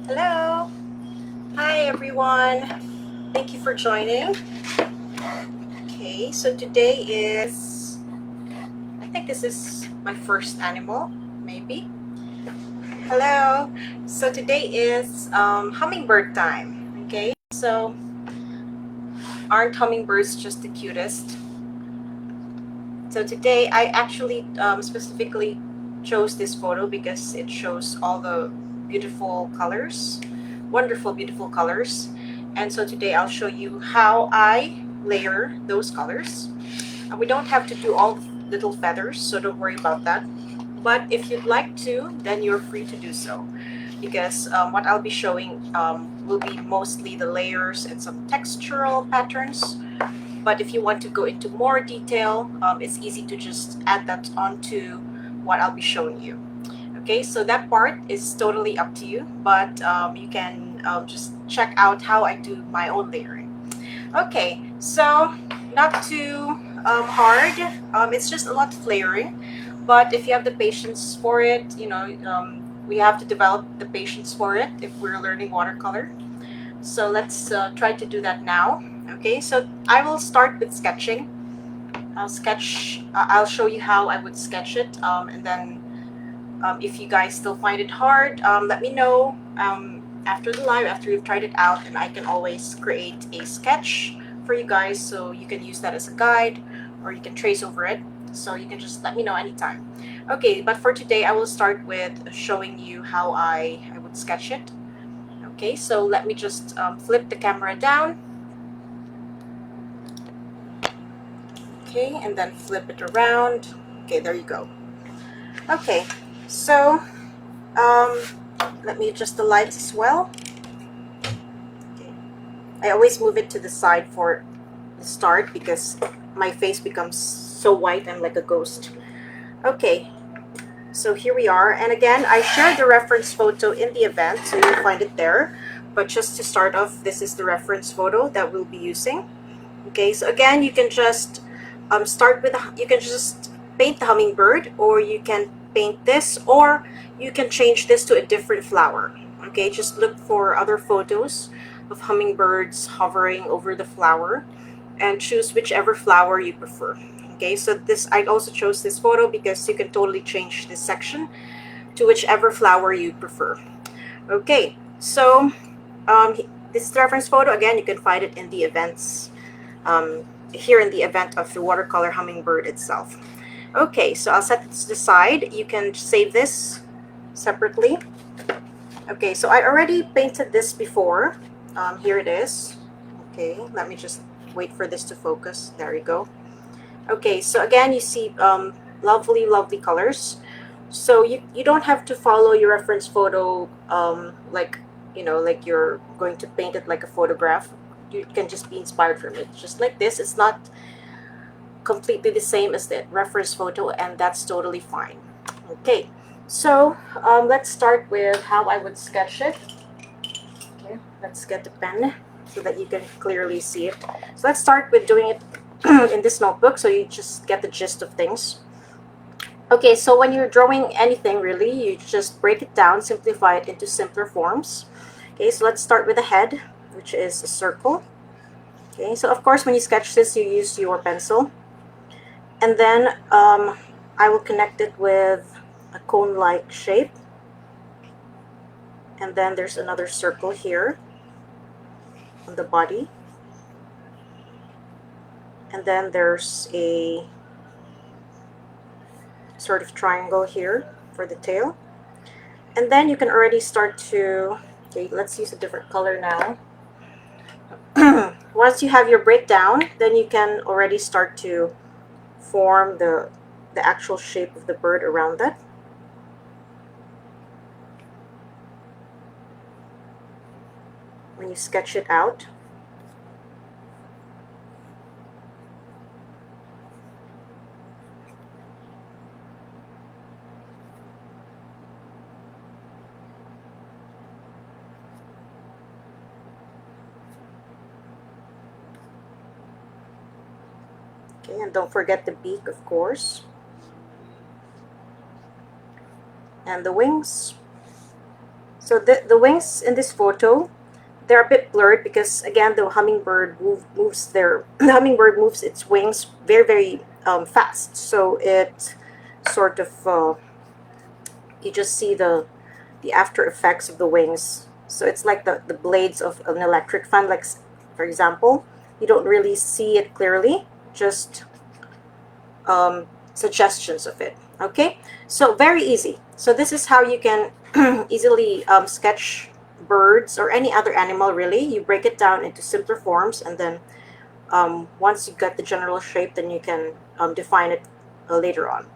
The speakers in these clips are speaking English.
Hello. Hi everyone. Thank you for joining. Okay, so today is, I think this is my first animal, maybe. Hello. So today is hummingbird time. Okay, so aren't hummingbirds just the cutest? So today I actually specifically chose this photo because it shows all the beautiful colors, wonderful, beautiful colors. And so today I'll show you how I layer those colors. We don't have to do all the little feathers, so don't worry about that. But if you'd like to, then you're free to do so, because what I'll be showing will be mostly the layers and some textural patterns. But if you want to go into more detail, it's easy to just add that onto what I'll be showing you. Okay, so that part is totally up to you, but you can just check out how I do my own layering. Okay, so not too hard. It's just a lot of layering, but if you have the patience for it, we have to develop the patience for it if we're learning watercolor. So let's try to do that now. Okay, so I will start with sketching. I'll show you how I would sketch it, and then if you guys still find it hard, let me know after the live, after you've tried it out, and I can always create a sketch for you guys so you can use that as a guide, or you can trace over it. So you can just let me know anytime. Okay, but for today I will start with showing you how I would sketch it. Okay, so let me just flip the camera down. Okay, and then flip it around. Okay, there you go. Okay, so let me adjust the lights as well. Okay. I always move it to the side for the start because my face becomes so white, I'm like a ghost. Okay, so here we are, and again I shared the reference photo in the event, so you'll find it there. But just to start off, this is the reference photo that we'll be using. Okay, so again, you can just you can just paint the hummingbird, or you can paint this, or you can change this to a different flower. Okay, just look for other photos of hummingbirds hovering over the flower and choose whichever flower you prefer. Okay, so I also chose this photo because you can totally change this section to whichever flower you prefer. Okay, so this is the reference photo. Again, you can find it in the events, here in the event of the watercolor hummingbird itself. Okay, so I'll set this to the side. You can save this separately. Okay, so I already painted this before. Here it is. Okay, let me just wait for this to focus. There you go. Okay, so again, you see lovely, lovely colors. So you don't have to follow your reference photo like, like you're going to paint it like a photograph. You can just be inspired from it, just like this. It's not completely the same as the reference photo, and that's totally fine. Okay, so let's start with how I would sketch it. Okay, let's get the pen so that you can clearly see it. So let's start with doing it in this notebook so you just get the gist of things. Okay, so when you're drawing anything, really, you just break it down, simplify it into simpler forms. Okay, so let's start with the head, which is a circle. Okay, so of course when you sketch this, you use your pencil. And then I will connect it with a cone-like shape. And then there's another circle here on the body. And then there's a sort of triangle here for the tail. And then you can already start to, okay, let's use a different color now. Once you have your breakdown, then you can already start to form the actual shape of the bird around that. When you sketch it out. Okay, and don't forget the beak, of course. And the wings. So the wings in this photo, they're a bit blurred because again the hummingbird moves the hummingbird moves its wings very fast. So it sort of you just see the after effects of the wings. So it's like the blades of an electric fan. Like for example, you don't really see it clearly, just suggestions of it. Okay, so very easy. So this is how you can easily sketch birds or any other animal really. You break it down into simpler forms, and then once you get the general shape, then you can define it later on.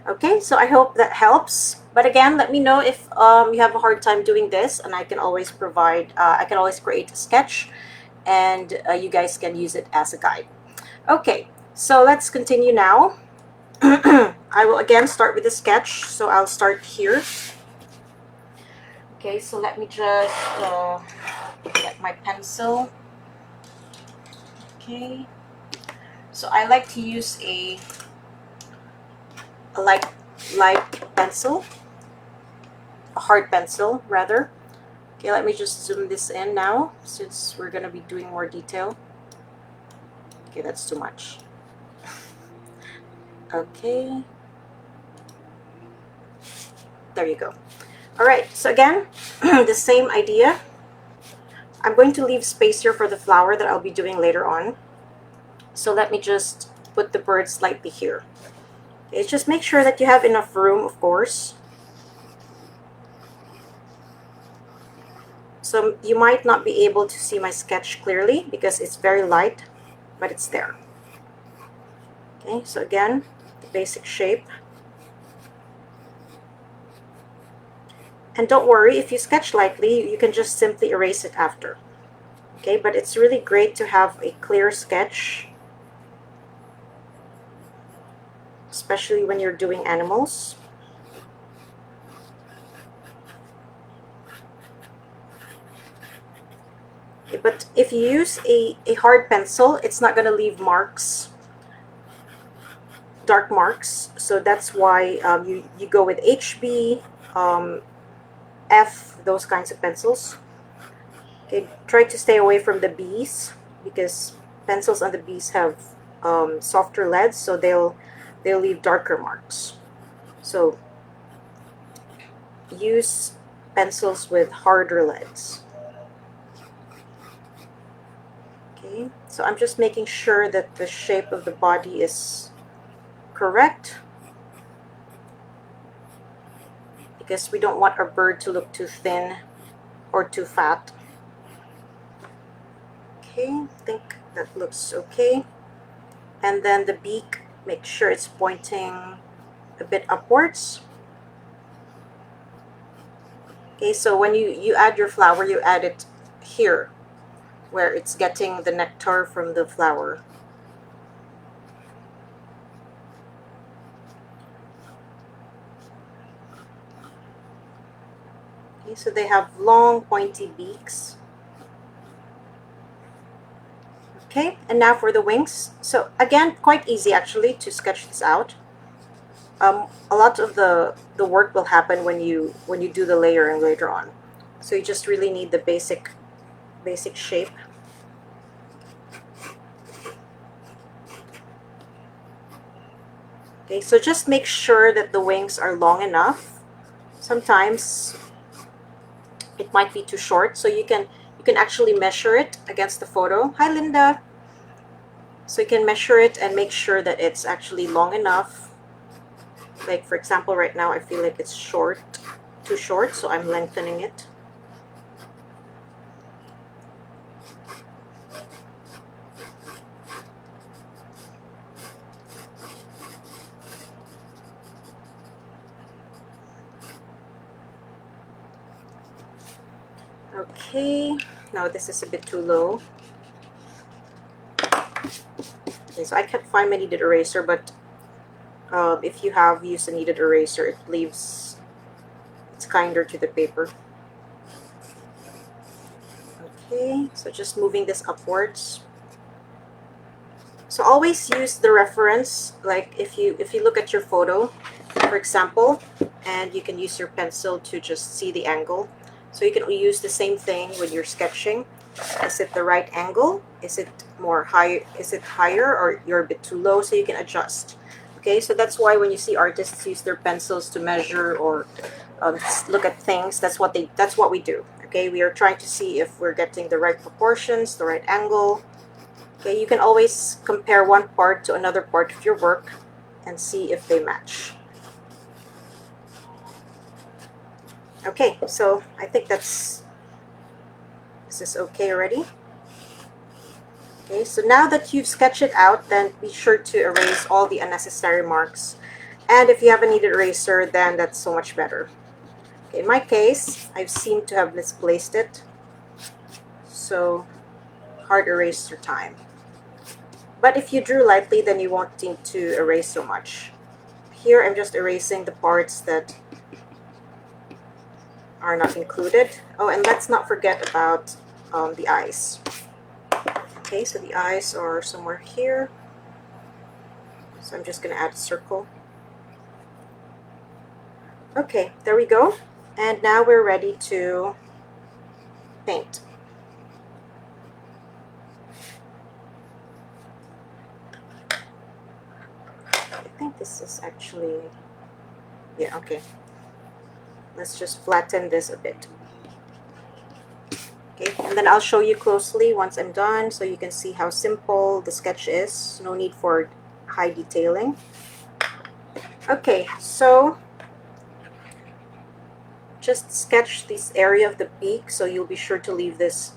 Okay, so I hope that helps. But again, let me know if you have a hard time doing this, and I can always provide, I can always create a sketch, and you guys can use it as a guide. Okay, so let's continue now. I will again start with the sketch, so I'll start here. Okay, so let me just get my pencil. Okay, so I like to use a light pencil, a hard pencil rather. Okay, let me just zoom this in now since we're gonna be doing more detail. Okay, that's too much. Okay, there you go. All right, so again, the same idea. I'm going to leave space here for the flower that I'll be doing later on. So let me just put the bird slightly here. Okay, just make sure that you have enough room, of course. So you might not be able to see my sketch clearly because it's very light, but it's there. Okay, so again, the basic shape. And don't worry, if you sketch lightly, you can just simply erase it after. Okay, but it's really great to have a clear sketch, especially when you're doing animals. Okay, but if you use a hard pencil, it's not going to leave marks, dark marks. So that's why you go with HB, F, those kinds of pencils. Okay, try to stay away from the Bs because pencils on the Bs have softer leads, so they'll leave darker marks. So use pencils with harder leads. Okay, so I'm just making sure that the shape of the body is correct because we don't want our bird to look too thin or too fat. Okay, I think that looks okay. And then the beak, make sure it's pointing a bit upwards. Okay, so when you add your flower, you add it here where it's getting the nectar from the flower. Okay, so they have long pointy beaks. Okay, and now for the wings. So again, quite easy actually to sketch this out. A lot of the work will happen when you do the layering later on. So you just really need the basic shape. Okay, so just make sure that the wings are long enough. Sometimes it might be too short, so you can actually measure it against the photo. Hi, Linda. So you can measure it and make sure that it's actually long enough. Like for example, right now I feel like it's too short, so I'm lengthening it. Okay, now this is a bit too low. Okay, so I can't find my kneaded eraser, but if you have used a kneaded eraser, it's kinder to the paper. Okay, so just moving this upwards. So always use the reference, like if you look at your photo, for example, and you can use your pencil to just see the angle. So you can use the same thing when you're sketching. Is it the right angle? Is it more high? Is it higher, or you're a bit too low? So you can adjust. Okay, so that's why when you see artists use their pencils to measure or look at things, that's what we do. Okay, we are trying to see if we're getting the right proportions, the right angle. Okay, you can always compare one part to another part of your work and see if they match. Okay, so I think this is okay already. Okay, so now that you've sketched it out, then be sure to erase all the unnecessary marks. And if you have a kneaded eraser, then that's so much better. Okay, in my case, I seem to have misplaced it. So, hard eraser time. But if you drew lightly, then you won't need to erase so much. Here, I'm just erasing the parts that are not included. Oh, and let's not forget about the eyes. Okay, so the eyes are somewhere here. So I'm just going to add a circle. Okay, there we go. And now we're ready to paint. I think this is actually, yeah, okay. Let's just flatten this a bit. Okay, and then I'll show you closely once I'm done so you can see how simple the sketch is. No need for high detailing. Okay, so just sketch this area of the beak, so you'll be sure to leave this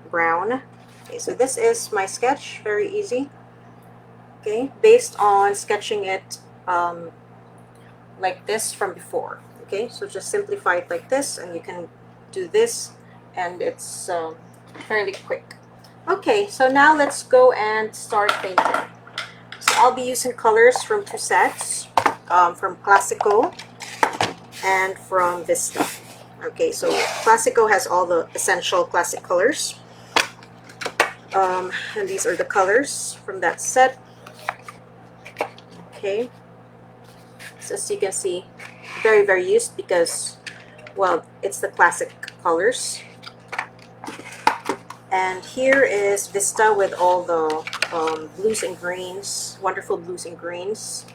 brown. Okay, so this is my sketch, very easy. Okay, based on sketching it like this from before. Okay, so just simplify it like this, and you can do this, and it's fairly quick. Okay, so now let's go and start painting. So I'll be using colors from two sets, from Classico and from Vista. Okay, so Classico has all the essential classic colors. And these are the colors from that set. Okay, so as you can see, very, very used because, well, it's the classic colors. And here is Vista with all the blues and greens, wonderful blues and greens,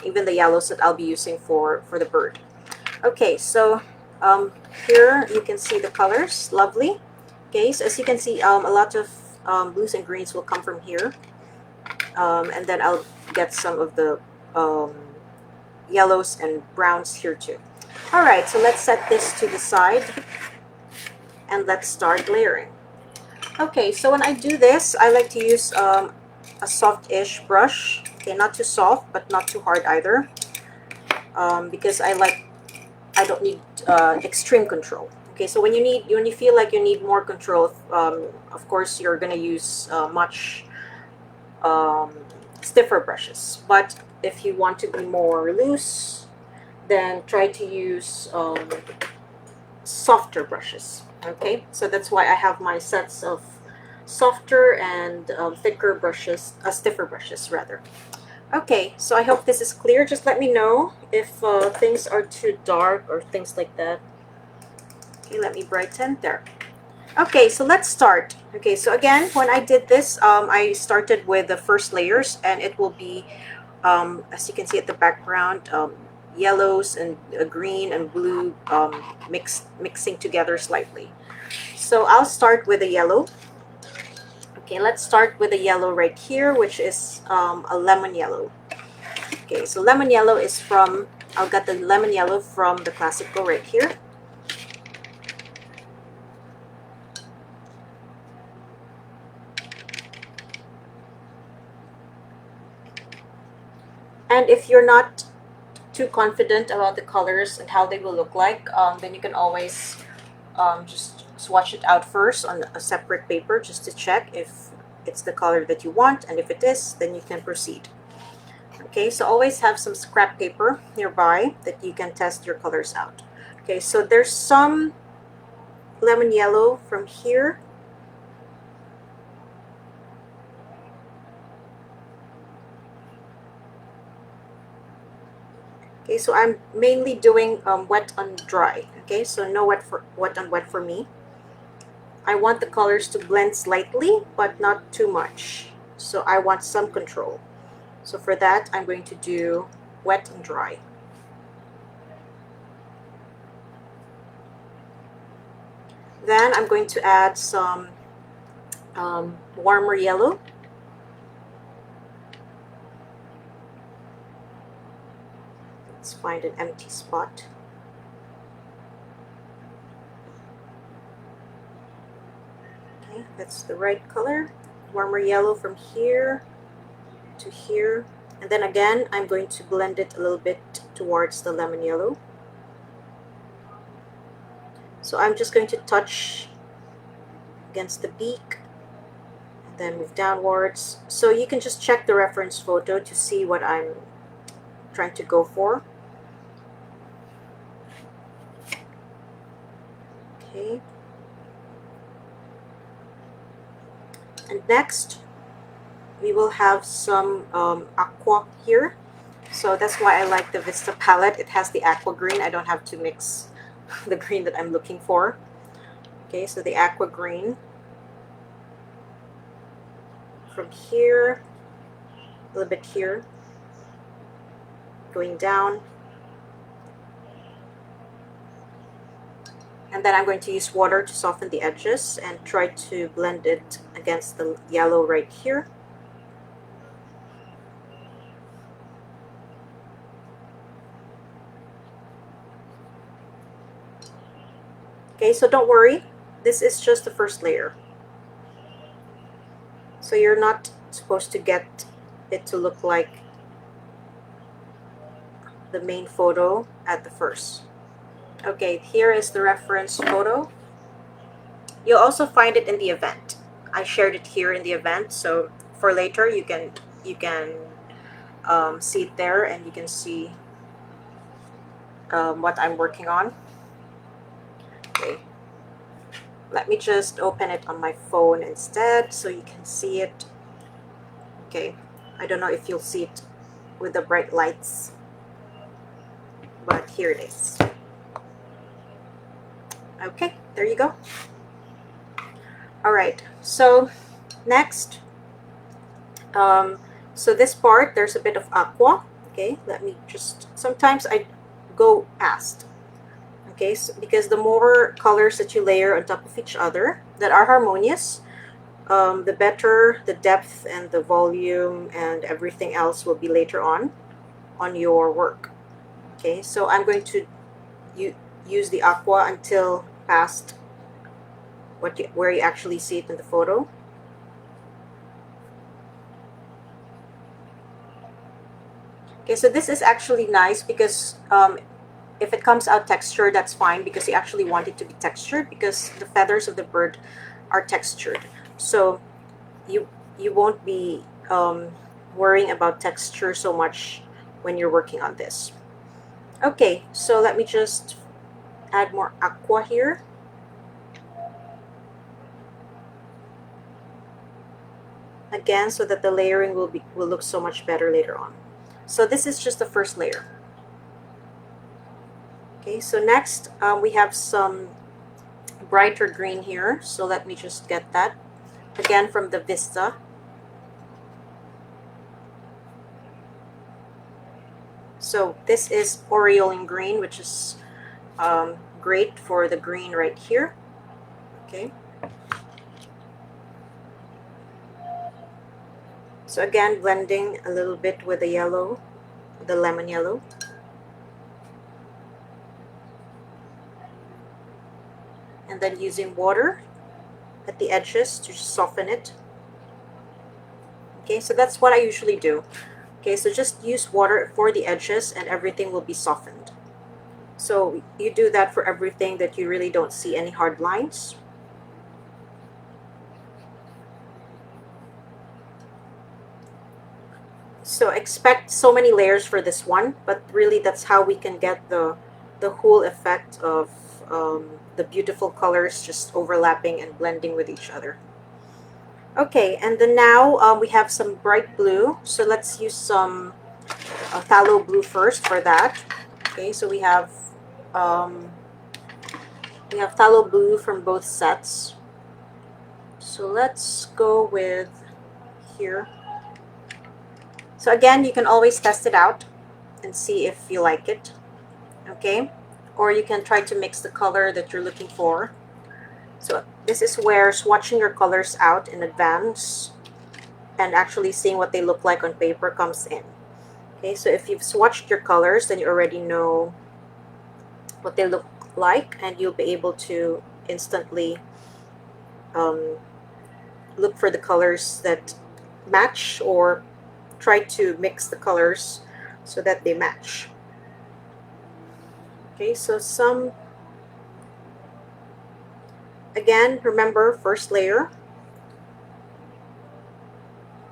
even the yellows that I'll be using for the bird. Okay, so here you can see the colors, lovely. Okay, so as you can see, a lot of blues and greens will come from here, and then I'll get some of the yellows and browns here too. All right, so let's set this to the side and let's start layering. Okay, so when I do this, I like to use a soft-ish brush. Okay, not too soft, but not too hard either, because I don't need extreme control. Okay, so when you feel like you need more control, of course you're gonna use much stiffer brushes. But if you want to be more loose, then try to use softer brushes. Okay, so that's why I have my sets of softer and thicker brushes, stiffer brushes rather. Okay, so I hope this is clear. Just let me know if things are too dark or things like that. Okay, let me brighten there. Okay, so let's start. Okay, so again, when I did this, I started with the first layers, and it will be, as you can see at the background, yellows and green and blue mixing together slightly. So I'll start with a yellow. Okay, let's start with a yellow right here, which is a lemon yellow. Okay, so lemon yellow is from, I'll get the lemon yellow from the Classico right here. And if you're not too confident about the colors and how they will look like, then you can always just swatch it out first on a separate paper just to check if it's the color that you want, and if it is, then you can proceed. Okay, so always have some scrap paper nearby that you can test your colors out. Okay, so there's some lemon yellow from here. Okay, so I'm mainly doing wet on dry. Okay, so no wet on wet for me. I want the colors to blend slightly, but not too much. So I want some control. So for that, I'm going to do wet and dry. Then I'm going to add some warmer yellow. Let's find an empty spot. Okay, that's the right color. Warmer yellow from here to here. And then again, I'm going to blend it a little bit towards the lemon yellow. So I'm just going to touch against the beak and then move downwards. So you can just check the reference photo to see what I'm trying to go for. Okay. And next, we will have some aqua here. So that's why I like the Vista palette. It has the aqua green. I don't have to mix the green that I'm looking for. Okay, so the aqua green. From here, a little bit here, going down. And then I'm going to use water to soften the edges and try to blend it against the yellow right here. Okay, so don't worry, this is just the first layer. So you're not supposed to get it to look like the main photo at the first. Okay, here is the reference photo. You'll also find it in the event. I shared it here in the event, so for later you can see it there, and you can see what I'm working on. Okay, let me just open it on my phone instead so you can see it. Okay, I don't know if you'll see it with the bright lights, but here it is. Okay, there you go. All right, so next, so this part, there's a bit of aqua. Okay, let me just, sometimes I go fast. Okay, so because the more colors that you layer on top of each other that are harmonious, the better the depth and the volume and everything else will be later on your work. Okay, so I'm going to use the aqua until past where you actually see it in the photo. Okay, so this is actually nice because if it comes out textured, that's fine, because you actually want it to be textured because the feathers of the bird are textured. So you won't be worrying about texture so much when you're working on this. Okay, so let me just add more aqua here. Again, so that the layering will look so much better later on. So this is just the first layer. Okay, so next we have some brighter green here. So let me just get that again from the Vista. So this is Aureolin green, which is great for the green right here. Okay. So again, blending a little bit with the yellow, the lemon yellow. And then using water at the edges to soften it. Okay, so that's what I usually do. Okay, so just use water for the edges and everything will be softened. So you do that for everything that you really don't see any hard lines. So expect so many layers for this one, but really that's how we can get the whole effect of the beautiful colors just overlapping and blending with each other. Okay, and then now we have some bright blue. So let's use some phthalo blue first for that. Okay, so um, we have phthalo blue from both sets. So let's go with here. So again, you can always test it out and see if you like it. Okay, or you can try to mix the color that you're looking for. So this is where swatching your colors out in advance and actually seeing what they look like on paper comes in. Okay, so if you've swatched your colors, then you already know what they look like, and you'll be able to instantly um, look for the colors that match, or try to mix the colors so that they match. Okay, so again, remember, first layer.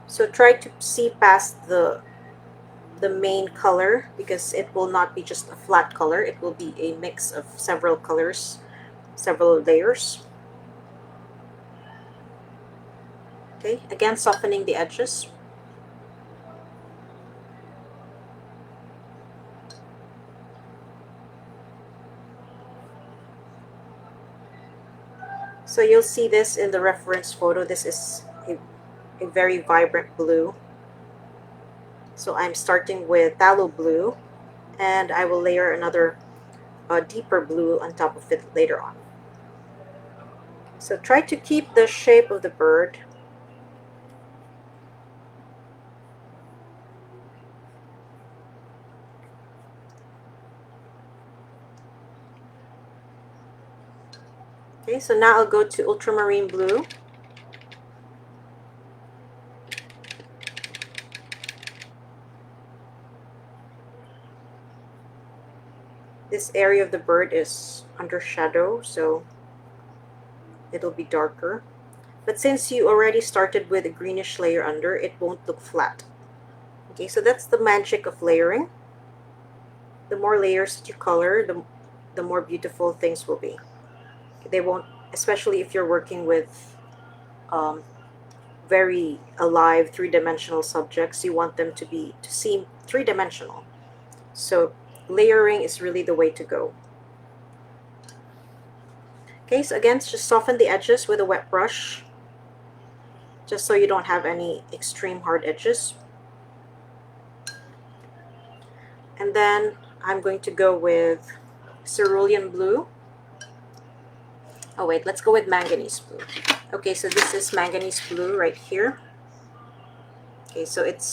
So try to see past the main color, because it will not be just a flat color. It will be a mix of several colors, several layers. Okay, again, softening the edges. So you'll see this in the reference photo. This is a very vibrant blue. So I'm starting with phthalo blue, and I will layer another deeper blue on top of it later on. So try to keep the shape of the bird. Okay, so now I'll go to ultramarine blue. This area of the bird is under shadow, so it'll be darker. But since you already started with a greenish layer under, it won't look flat. Okay, so that's the magic of layering. The more layers that you color, the more beautiful things will be. They won't, especially if you're working with um, very alive three-dimensional subjects, you want them to seem three-dimensional. So layering is really the way to go. Okay, so again, just soften the edges with a wet brush, just so you don't have any extreme hard edges. And then I'm going to go with cerulean blue. Oh wait, let's go with manganese blue. Okay, so this is manganese blue right here. Okay, so it's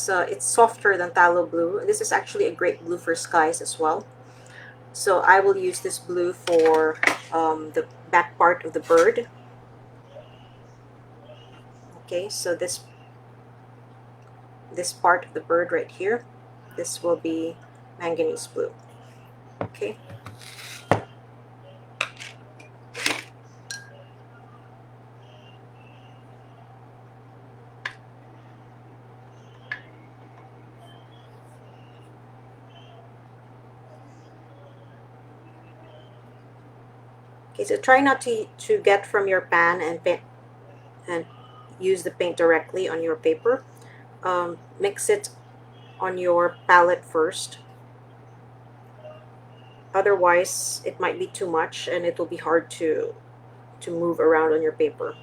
softer than phthalo blue. This is actually a great blue for skies as well. So I will use this blue for the back part of the bird. Okay, so this part of the bird right here, this will be manganese blue. Okay. Okay, so try not to get from your pan and use the paint directly on your paper. Mix it on your palette first. Otherwise, it might be too much and it will be hard to move around on your paper.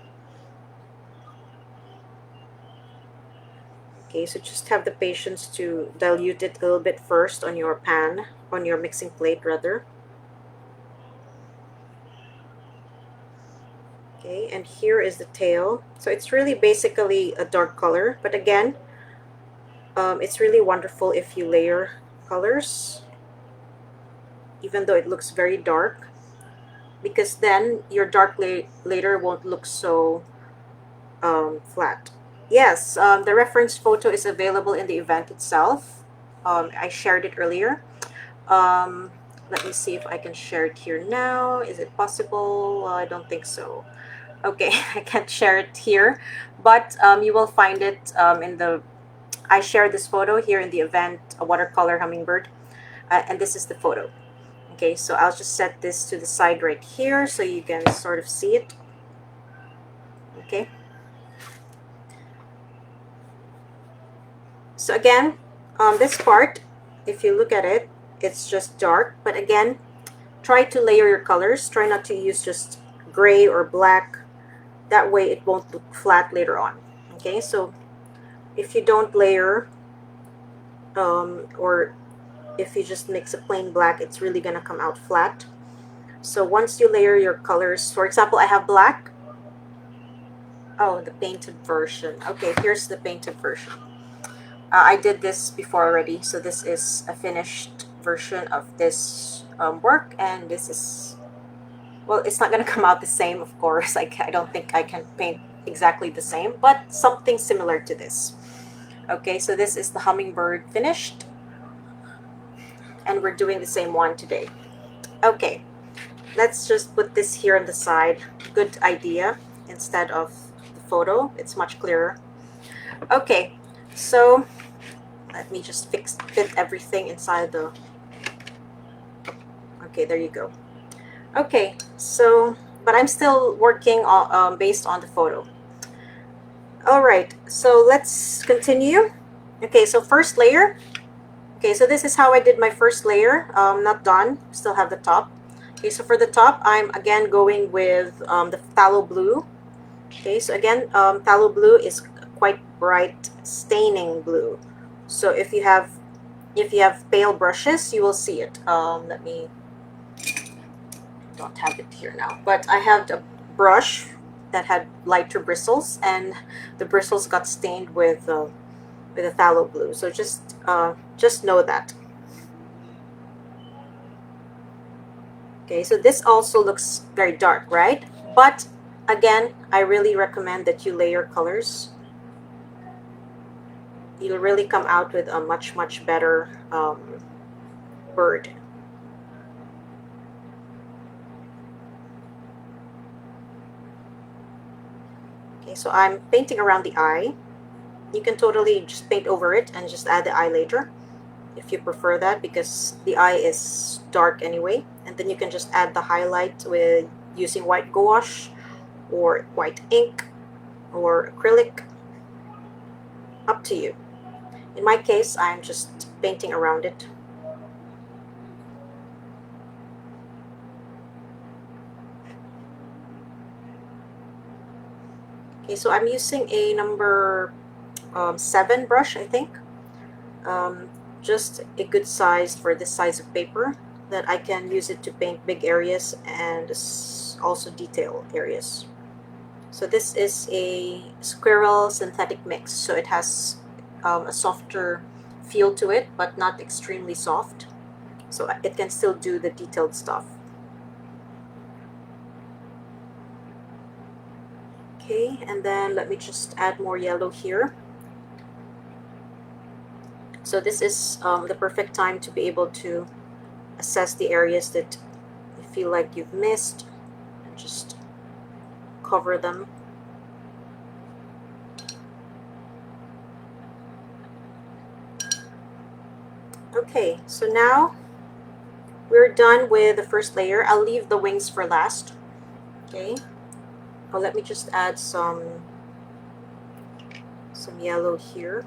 Okay, so just have the patience to dilute it a little bit first on your pan, on your mixing plate rather. Okay, and here is the tail. So it's really basically a dark color, but again, it's really wonderful if you layer colors, even though it looks very dark, because then your dark later won't look so flat. Yes, the reference photo is available in the event itself. I shared it earlier. Let me see if I can share it here now. Is it possible? I don't think so. Okay, I can't share it here, but you will find it in the. I shared this photo here in the event, a watercolor hummingbird, and this is the photo. Okay, so I'll just set this to the side right here so you can sort of see it. Okay. So again, this part, if you look at it, it's just dark. But again, try to layer your colors. Try not to use just gray or black. That way it won't look flat later on. Okay, so if you don't layer, or if you just mix a plain black, it's really gonna come out flat. So once you layer your colors, for example, I have black. Oh, the painted version. Okay, here's the painted version. I did this before already, so this is a finished version of this work, and this is, well, it's not gonna come out the same, of course. I don't think I can paint exactly the same, but something similar to this. Okay, so this is the hummingbird finished, and we're doing the same one today. Okay, let's just put this here on the side. Good idea. Instead of the photo, it's much clearer. Okay, so let me just fit everything inside the, okay, there you go. Okay, so, but I'm still working on, based on the photo. All right, so let's continue. Okay, so first layer. Okay, so this is how I did my first layer. Not done, still have the top. Okay, so for the top, I'm again going with the phthalo blue. Okay, so again, phthalo blue is quite bright staining blue. So if you have pale brushes, you will see it. Let me, don't have it here now, but I have a brush that had lighter bristles, and the bristles got stained with a phthalo blue. So just know that. Okay, so this also looks very dark, right? But again, I really recommend that you layer colors. You'll really come out with a much better bird. Okay, so I'm painting around the eye. You can totally just paint over it and just add the eye later if you prefer that, because the eye is dark anyway. And then you can just add the highlight with using white gouache or white ink or acrylic. Up to you. In my case, I'm just painting around it. Okay, so I'm using a number 7 brush, I think. Just a good size for this size of paper, that I can use it to paint big areas and also detail areas. So this is a squirrel synthetic mix, so it has a softer feel to it, but not extremely soft. So it can still do the detailed stuff. Okay, and then let me just add more yellow here. So this is the perfect time to be able to assess the areas that you feel like you've missed, and just cover them. Okay, so now we're done with the first layer. I'll leave the wings for last. Okay. Oh, let me just add some yellow here.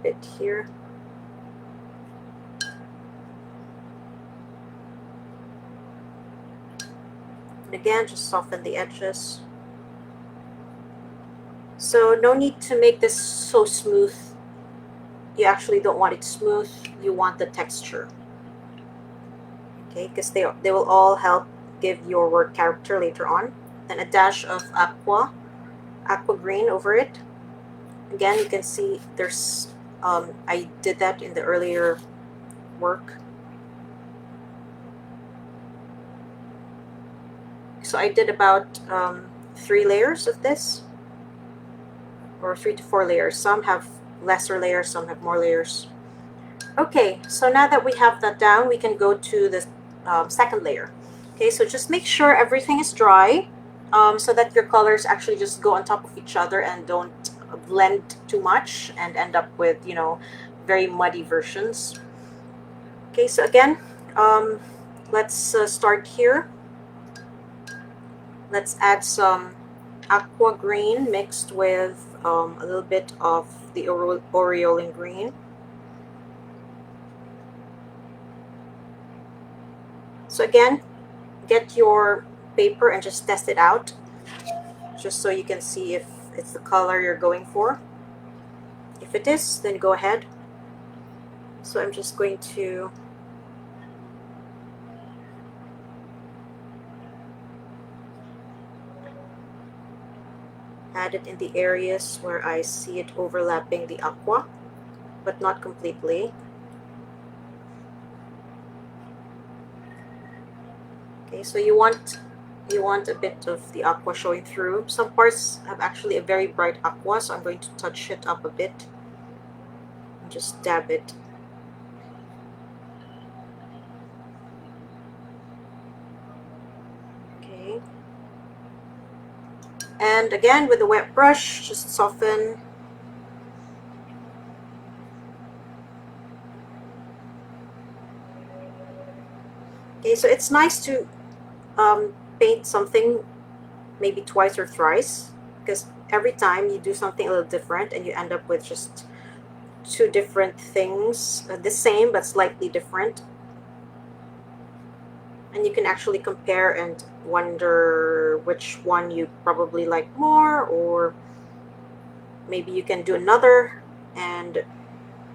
Bit here. And again, just soften the edges. So no need to make this so smooth. You actually don't want it smooth. You want the texture. Okay, because they will all help give your work character later on. Then a dash of aqua green over it. Again, you can see there's I did that in the earlier work. So I did about 3 layers of this, or 3 to 4 layers. Some have lesser layers, some have more layers. Okay, so now that we have that down, we can go to the second layer. Okay, so just make sure everything is dry, so that your colors actually just go on top of each other and don't blend too much and end up with, you know, very muddy versions. Okay, so again, let's start here. let's add some aqua green mixed with a little bit of the aureolin green. So again, get your paper and just test it out, just so you can see if it's the color you're going for. If it is, then go ahead. So I'm just going to add it in the areas where I see it overlapping the aqua, but not completely. Okay, so you want a bit of the aqua showing through. Some parts have actually a very bright aqua, so I'm going to touch it up a bit and just dab it. Okay. And again, with the wet brush, just soften. Okay, so it's nice to paint something maybe twice or thrice, because every time you do something a little different and you end up with just two different things, the same but slightly different. And you can actually compare and wonder which one you probably like more, or maybe you can do another and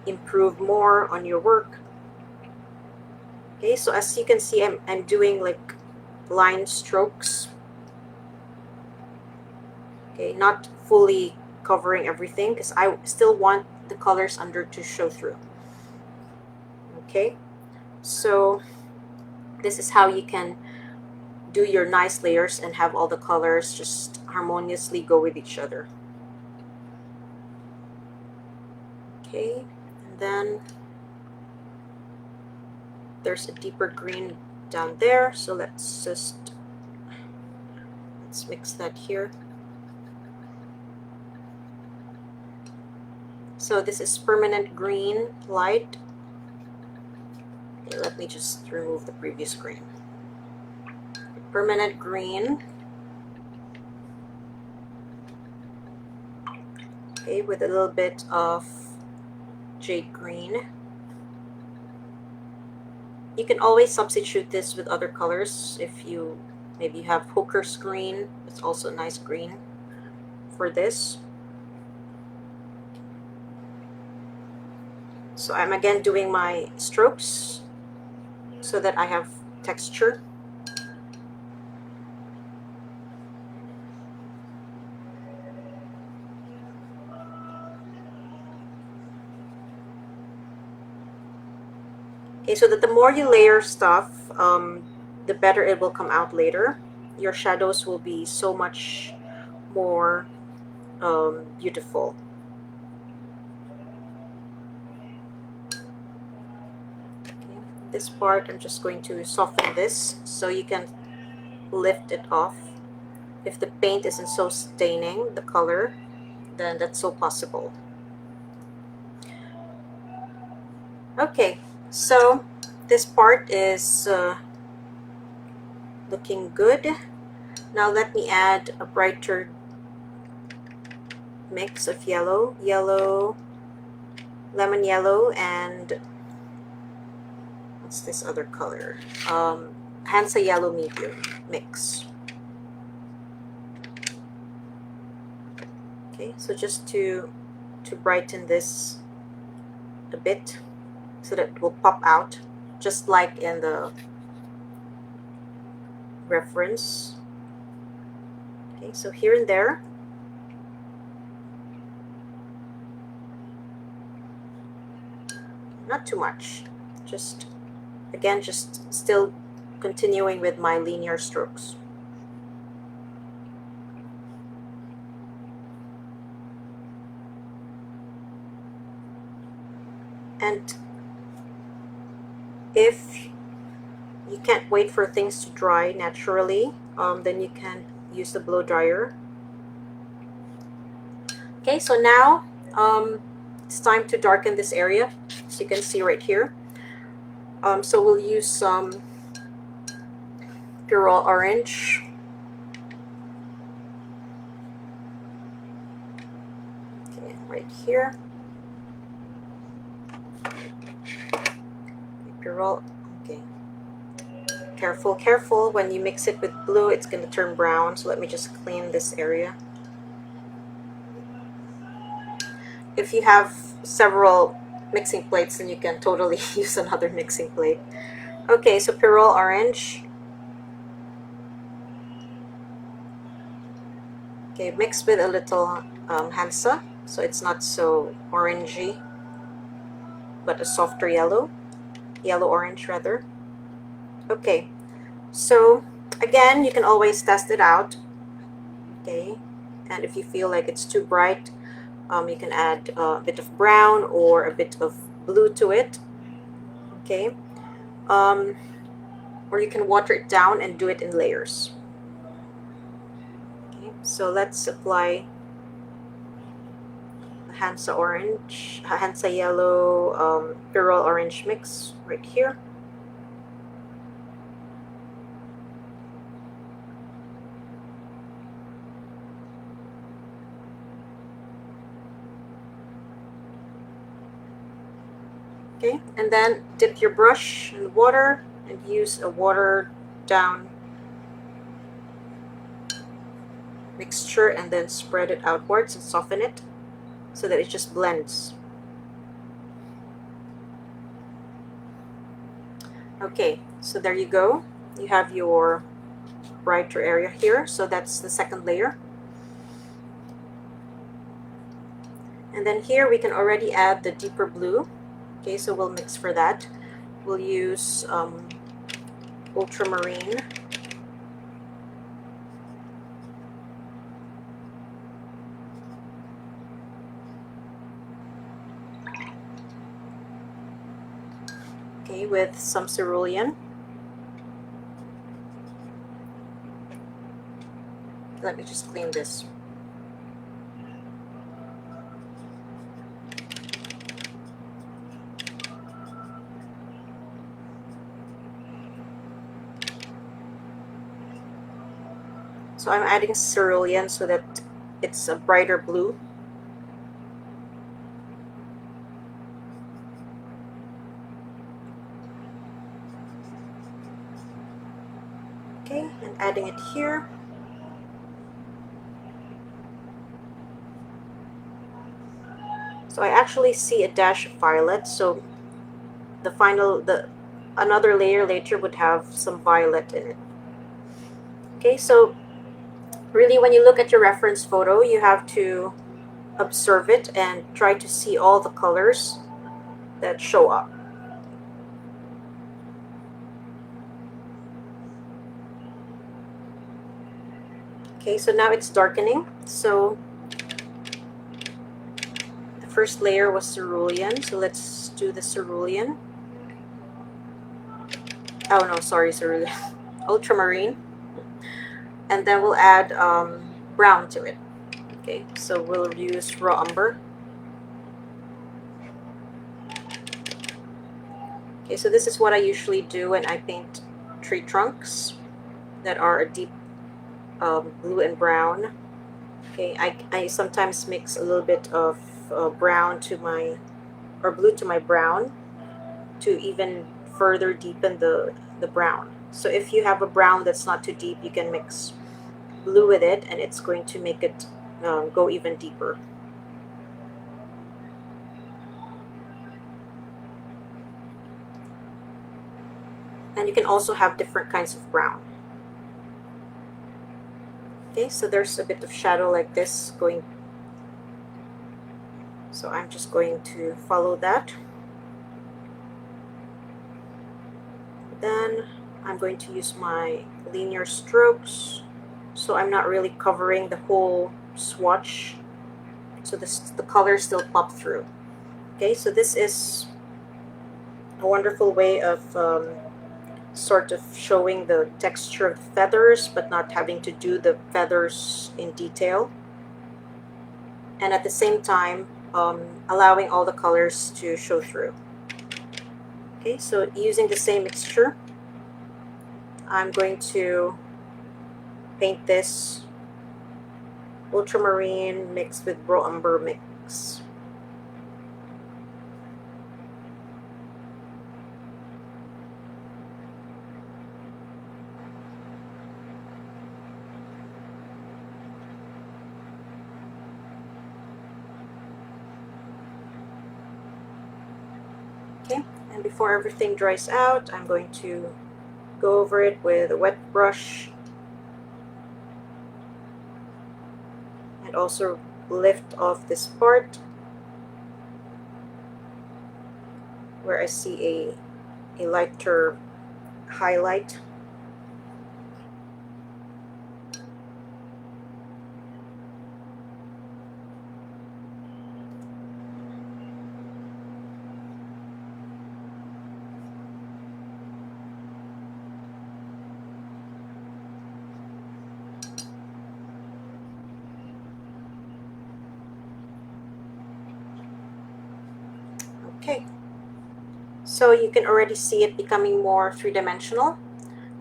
improve more on your work. Okay, so as you can see, I'm doing like line strokes. Okay, not fully covering everything because I still want the colors under to show through. Okay, so this is how you can do your nice layers and have all the colors just harmoniously go with each other. Okay, and then there's a deeper green down there, so let's mix that here. So this is permanent green light. Okay, let me just remove the previous green. Permanent green. Okay, with a little bit of jade green. You can always substitute this with other colors. If you maybe have hooker's green, it's also a nice green for this. So I'm again doing my strokes so that I have texture. Okay, so that the more you layer stuff, the better it will come out later. Your shadows will be so much more beautiful. Okay, this part, I'm just going to soften this so you can lift it off. If the paint isn't so staining the color, then that's so possible. Okay, so this part is looking good. Now let me add a brighter mix of yellow, lemon yellow, and what's this other color? Hansa yellow medium mix. Okay, so just to brighten this a bit so that it will pop out, just like in the reference. Okay, so here and there. Not too much. Just, again, just still continuing with my linear strokes. And if you can't wait for things to dry naturally, then you can use the blow dryer. Okay, so now it's time to darken this area, as you can see right here. So we'll use some pure orange. right here. Roll. Okay. Careful, careful. When you mix it with blue, it's going to turn brown. So let me just clean this area. If you have several mixing plates, then you can totally use another mixing plate. Okay, so Pyrrole orange. Okay, mixed with a little Hansa, so it's not so orangey, but a softer yellow. Yellow-orange rather. Okay, so again, you can always test it out. Okay, and if you feel like it's too bright, you can add a bit of brown or a bit of blue to it. Okay, or you can water it down and do it in layers. Okay, so let's apply the Hansa orange, Hansa yellow, Pyrrole orange mix right here. Okay, and then dip your brush in water and use a watered down mixture and then spread it outwards and soften it so that it just blends. Okay, so there you go. You have your brighter area here, so that's the second layer. And then here we can already add the deeper blue. Okay, so we'll mix for that. We'll use ultramarine. Okay, with some cerulean. Let me just clean this. So I'm adding cerulean so that it's a brighter blue. Okay, and adding it here. So I actually see a dash of violet, so another layer later would have some violet in it. Okay, so really when you look at your reference photo, you have to observe it and try to see all the colors that show up. Okay, so now it's darkening. So the first layer was cerulean, so let's do the cerulean. Oh no, sorry, cerulean. Ultramarine. And then we'll add brown to it. Okay, so we'll use raw umber. Okay, so this is what I usually do when I paint tree trunks that are a deep blue and brown. Okay, I sometimes mix a little bit of brown to my, or blue to my brown to even further deepen the brown. So if you have a brown that's not too deep, you can mix blue with it and it's going to make it go even deeper. And you can also have different kinds of brown. Okay, so there's a bit of shadow like this going. So I'm just going to follow that. Then I'm going to use my linear strokes. So I'm not really covering the whole swatch. So the colors still pop through. Okay, so this is a wonderful way of sort of showing the texture of the feathers, but not having to do the feathers in detail. And at the same time, allowing all the colors to show through. Okay, so using the same mixture, I'm going to paint this ultramarine mixed with raw umber mix. Okay, and before everything dries out, I'm going to go over it with a wet brush and also lift off this part where I see a lighter highlight. Okay, so you can already see it becoming more three-dimensional.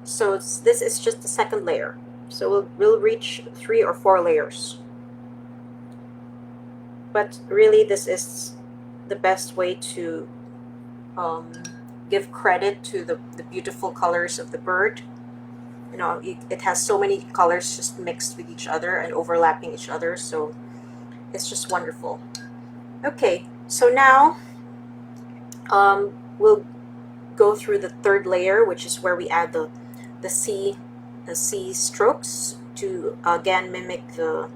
So this is just the second layer. So we'll reach 3 or 4 layers. But really, this is the best way to give credit to the beautiful colors of the bird. You know, it has so many colors just mixed with each other and overlapping each other, so it's just wonderful. Okay, so now we'll go through the third layer, which is where we add the sea strokes to again mimic to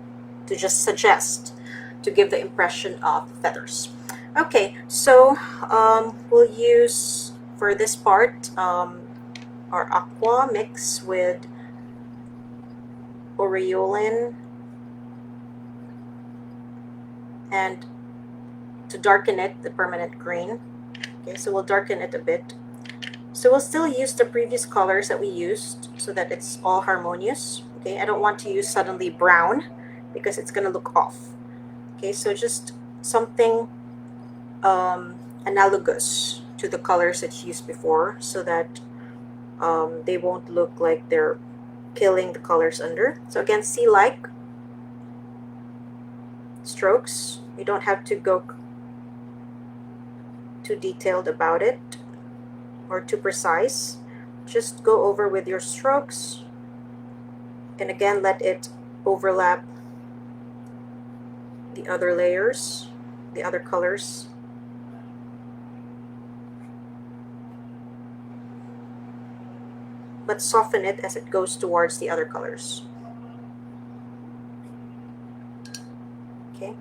just suggest, to give the impression of feathers. Okay, so we'll use for this part our aqua mix with aureolin, and to darken it, the permanent green. Okay, so we'll darken it a bit. So we'll still use the previous colors that we used so that it's all harmonious. Okay, I don't want to use suddenly brown because it's going to look off. Okay, so just something analogous to the colors that you used before so that they won't look like they're killing the colors under. So again, sea-like strokes. You don't have to go too detailed about it or too precise. Just go over with your strokes and again let it overlap the other layers, the other colors. But soften it as it goes towards the other colors. Okay,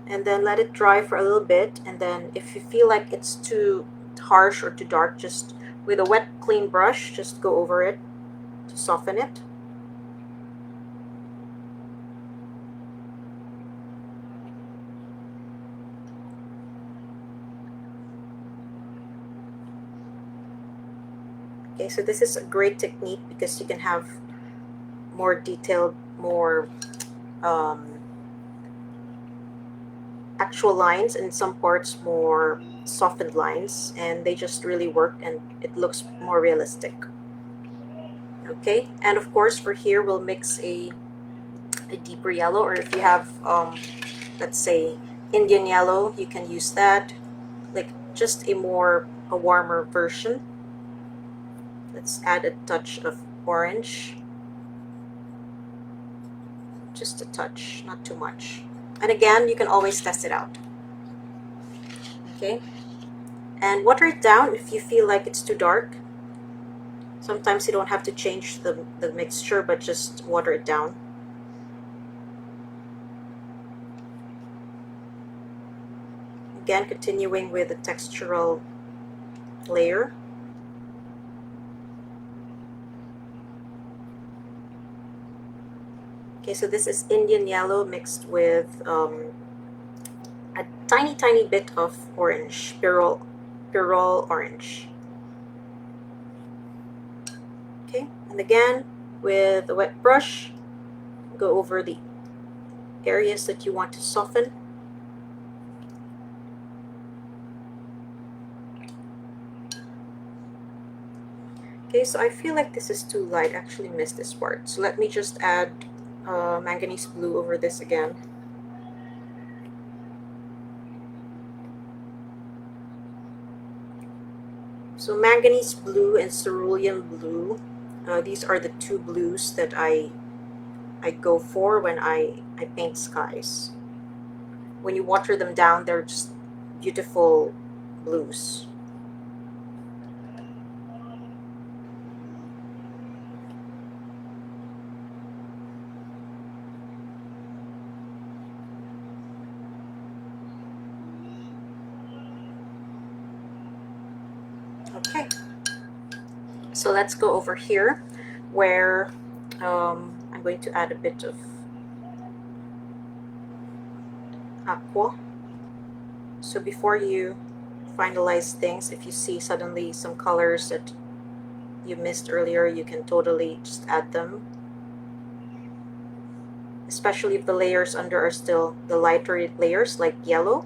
and then let it dry for a little bit, and then if you feel like it's too harsh or too dark, just with a wet clean brush just go over it to soften it. Okay, so this is a great technique because you can have more detailed, more actual lines, and some parts more softened lines, and they just really work and it looks more realistic. Okay, and of course for here we'll mix a deeper yellow, or if you have let's say Indian yellow, you can use that, like just a warmer version. Let's add a touch of orange, just a touch, not too much. And again, you can always test it out. Okay, and water it down if you feel like it's too dark. Sometimes you don't have to change the mixture, but just water it down. Again, continuing with the textural layer. Okay, so this is Indian yellow mixed with a tiny bit of orange, pyrrole orange. Okay, and again with a wet brush, go over the areas that you want to soften. Okay, so I feel like this is too light. I actually missed this part. So let me just add manganese blue over this again. So manganese blue and cerulean blue, these are the two blues that I go for when I paint skies. When you water them down, they're just beautiful blues. Okay, so let's go over here where I'm going to add a bit of aqua. So before you finalize things, if you see suddenly some colors that you missed earlier, you can totally just add them, especially if the layers under are still the lighter layers like yellow.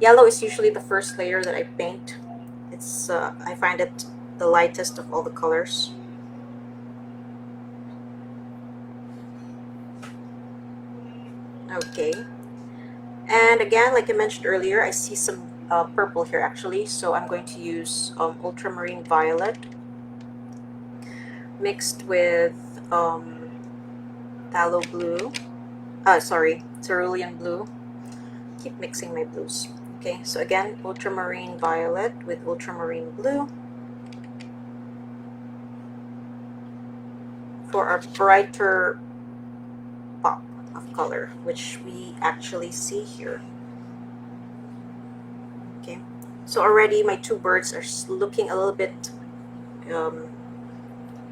Yellow is usually the first layer that I paint. It's I find it the lightest of all the colors. Okay, and again, like I mentioned earlier, I see some purple here actually, so I'm going to use ultramarine violet mixed with phthalo blue, sorry, cerulean blue. Keep mixing my blues. Okay, so again, ultramarine violet with ultramarine blue for our brighter pop of color, which we actually see here. Okay, so already my two birds are looking a little bit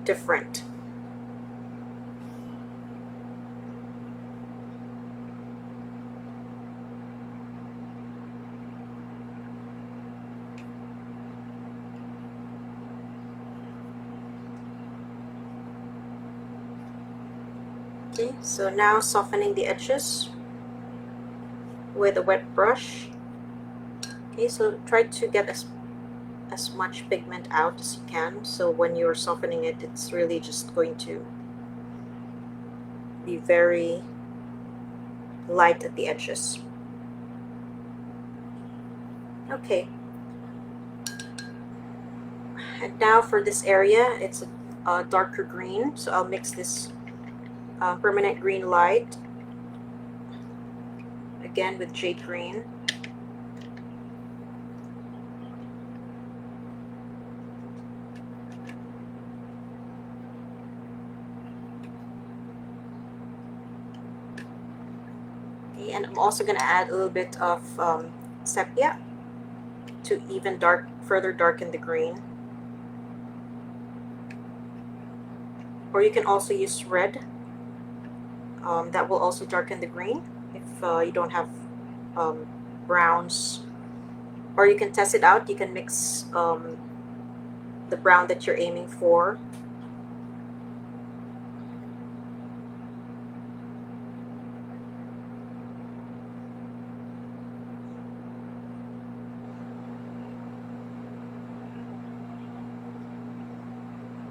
different. Okay, so now softening the edges with a wet brush. Okay, so try to get as much pigment out as you can, so when you're softening it, it's really just going to be very light at the edges. Okay, and now for this area, it's a darker green, so I'll mix this permanent green light again with jade green. Okay, and I'm also going to add a little bit of sepia to even further darken the green. Or you can also use red. That will also darken the green if you don't have browns. Or you can test it out. You can mix the brown that you're aiming for.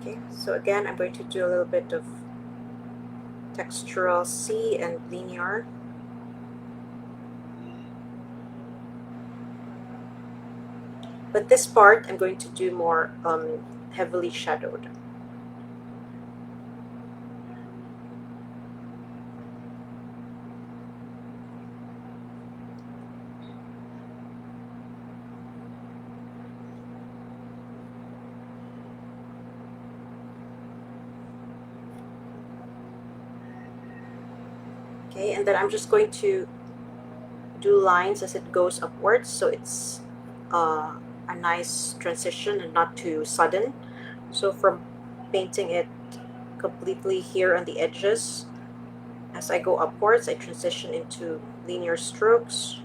Okay, so again, I'm going to do a little bit of textural C and linear. But this part, I'm going to do more heavily shadowed. Okay, and then I'm just going to do lines as it goes upwards, so it's a nice transition and not too sudden. So from painting it completely here on the edges, as I go upwards, I transition into linear strokes.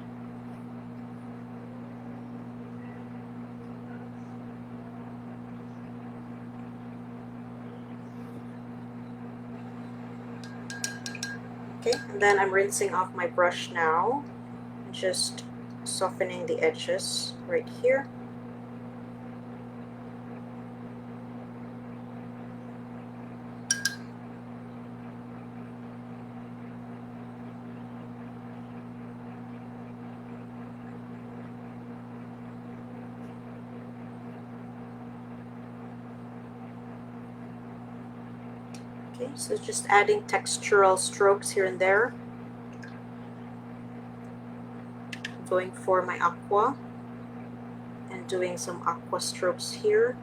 Okay, and then I'm rinsing off my brush now, just softening the edges right here. Okay, so just adding textural strokes here and there. Going for my aqua and doing some aqua strokes here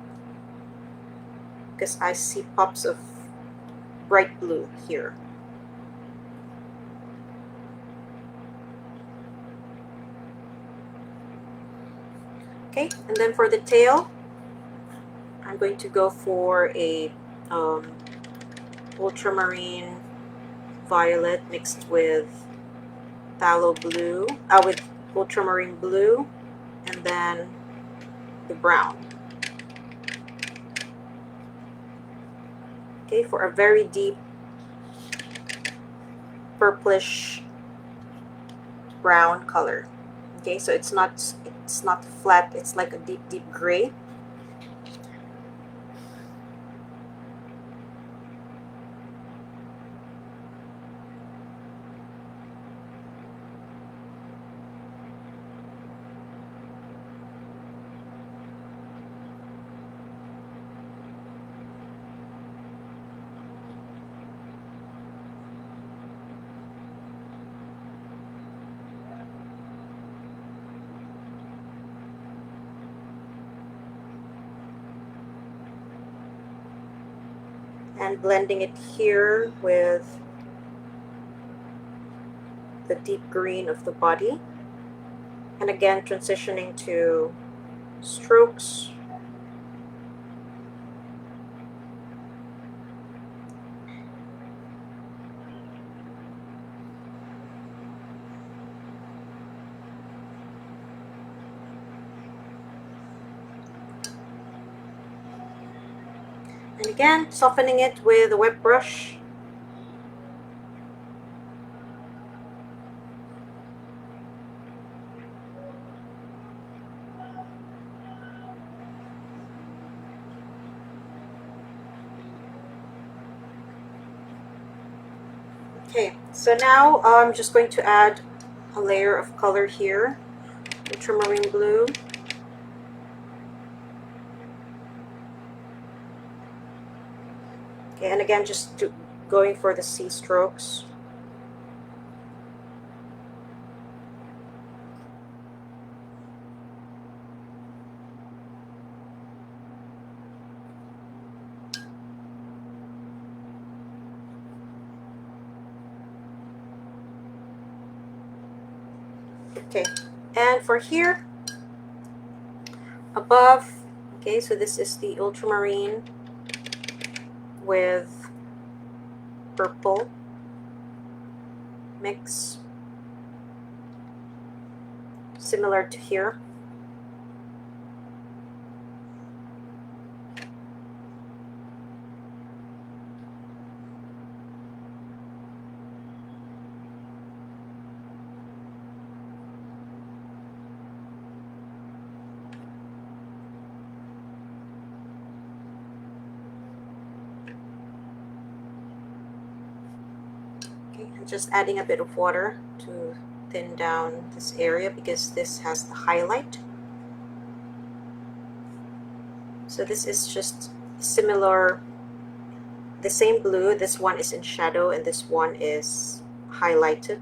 because I see pops of bright blue here. Okay, and then for the tail, I'm going to go for a ultramarine violet mixed with phthalo blue, with ultramarine blue, and then the brown. Okay, for a very deep purplish brown color. Okay, so it's not flat, it's like a deep gray. And blending it here with the deep green of the body. And again, transitioning to strokes. And again, softening it with a wet brush. Okay, so now I'm just going to add a layer of color here, ultramarine blue. Okay, and again, just going for the C strokes. Okay, and for here, above, okay, so this is the ultramarine with purple mix, similar to here. Okay, I'm just adding a bit of water to thin down this area because this has the highlight. So this is just similar, the same blue. This one is in shadow and this one is highlighted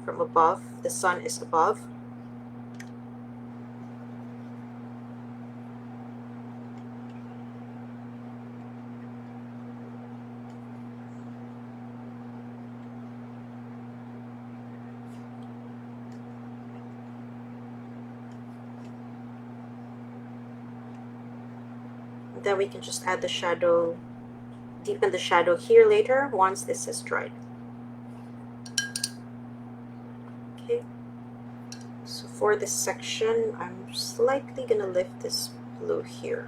from above. The sun is above. Then we can just add the shadow, deepen the shadow here later once this is dried. Okay, so for this section, I'm slightly gonna lift this blue here.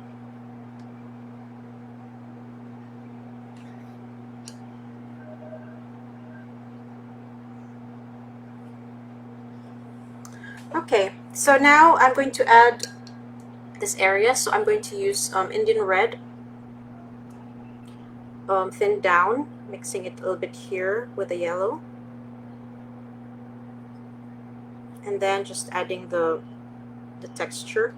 Okay, so now I'm going to add this area, so I'm going to use Indian red, thinned down, mixing it a little bit here with the yellow, and then just adding the texture.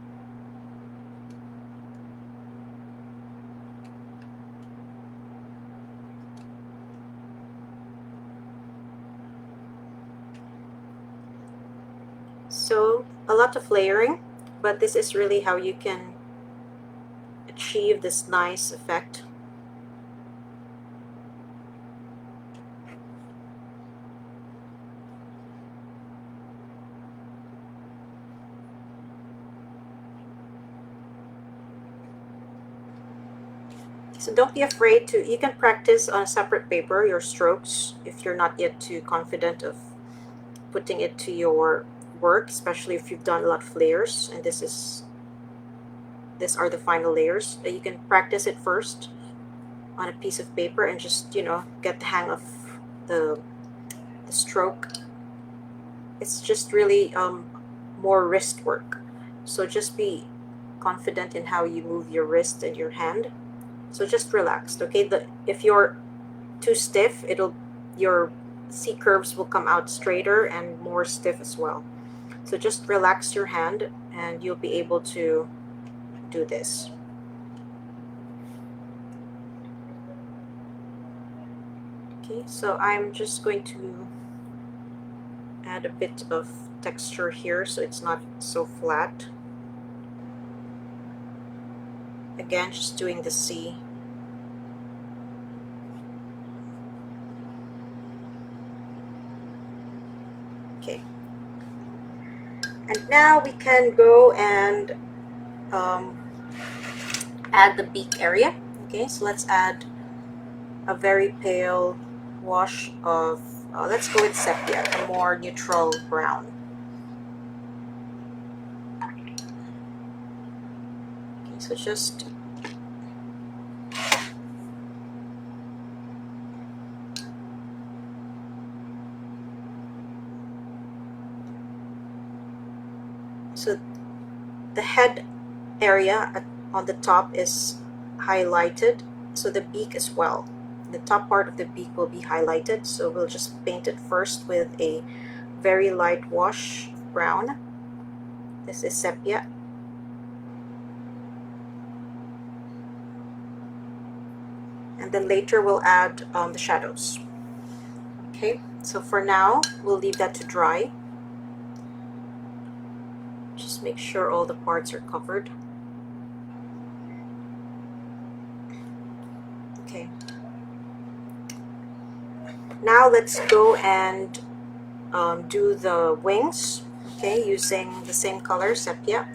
So a lot of layering, but this is really how you can achieve this nice effect. So don't be afraid to, you can practice on a separate paper your strokes if you're not yet too confident of putting it to your work, especially if you've done a lot of layers and these are the final layers. You can practice it first on a piece of paper and just, you know, get the hang of the stroke. It's just really more wrist work. So just be confident in how you move your wrist and your hand. So just relaxed, okay? If you're too stiff, your C curves will come out straighter and more stiff as well. So just relax your hand and you'll be able to do this. Okay, so I'm just going to add a bit of texture here so it's not so flat. Again, just doing the C. Okay. And now we can go and add the beak area. Okay, so let's add a very pale wash of, let's go with sepia, a more neutral brown. Okay, so just so the head area on the top is highlighted, so the beak as well. The top part of the beak will be highlighted, so we'll just paint it first with a very light wash brown. This is sepia. And then later we'll add the shadows. Okay, so for now we'll leave that to dry. Just make sure all the parts are covered. Okay. Now let's go and do the wings, okay, using the same color, sepia.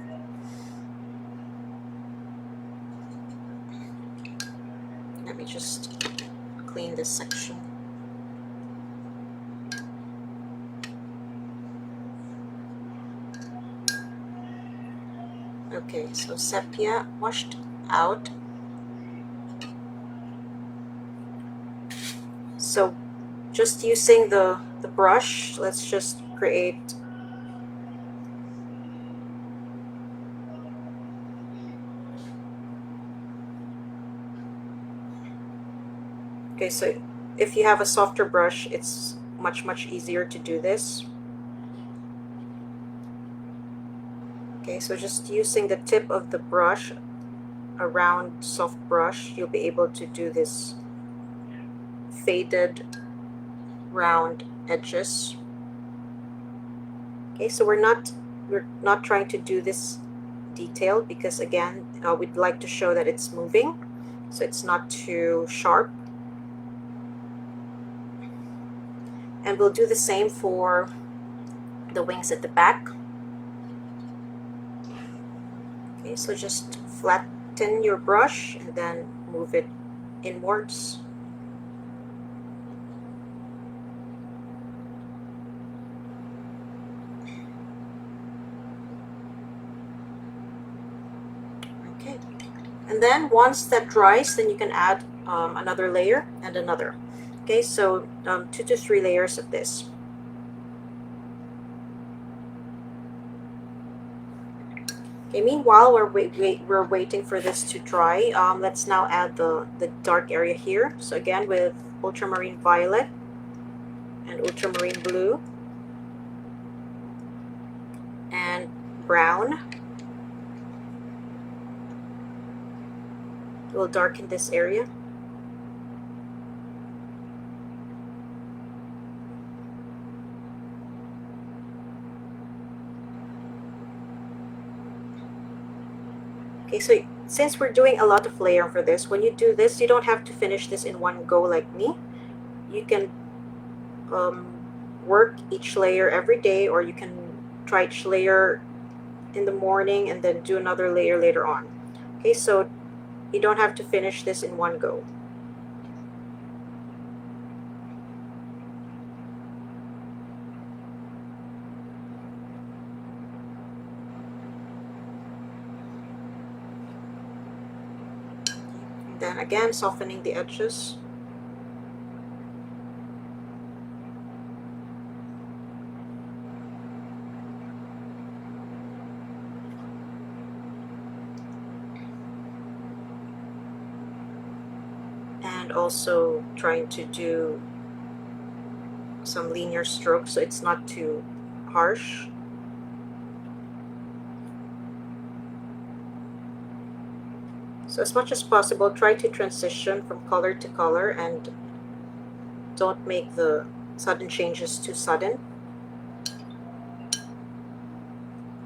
Let me just clean this section. Okay, so sepia washed out. So just using the brush, let's just create okay, so if you have a softer brush, it's much easier to do this. Okay, so just using the tip of the brush, a round soft brush, you'll be able to do this faded round edges. Okay, so we're not trying to do this detailed because again we'd like to show that it's moving, so it's not too sharp. And we'll do the same for the wings at the back. Okay, so just flatten your brush and then move it inwards. Okay, and then once that dries, then you can add another layer and another. Okay, so 2 to 3 layers of this. Okay, meanwhile we're waiting for this to dry. Let's now add the dark area here. So again with ultramarine violet and ultramarine blue and brown, we'll darken this area. Okay, so since we're doing a lot of layer for this, when you do this, you don't have to finish this in one go like me. You can work each layer every day, or you can try each layer in the morning and then do another layer later on. Okay, so you don't have to finish this in one go. And then again, softening the edges. And also trying to do some linear strokes so it's not too harsh. So as much as possible, try to transition from color to color and don't make the sudden changes too sudden.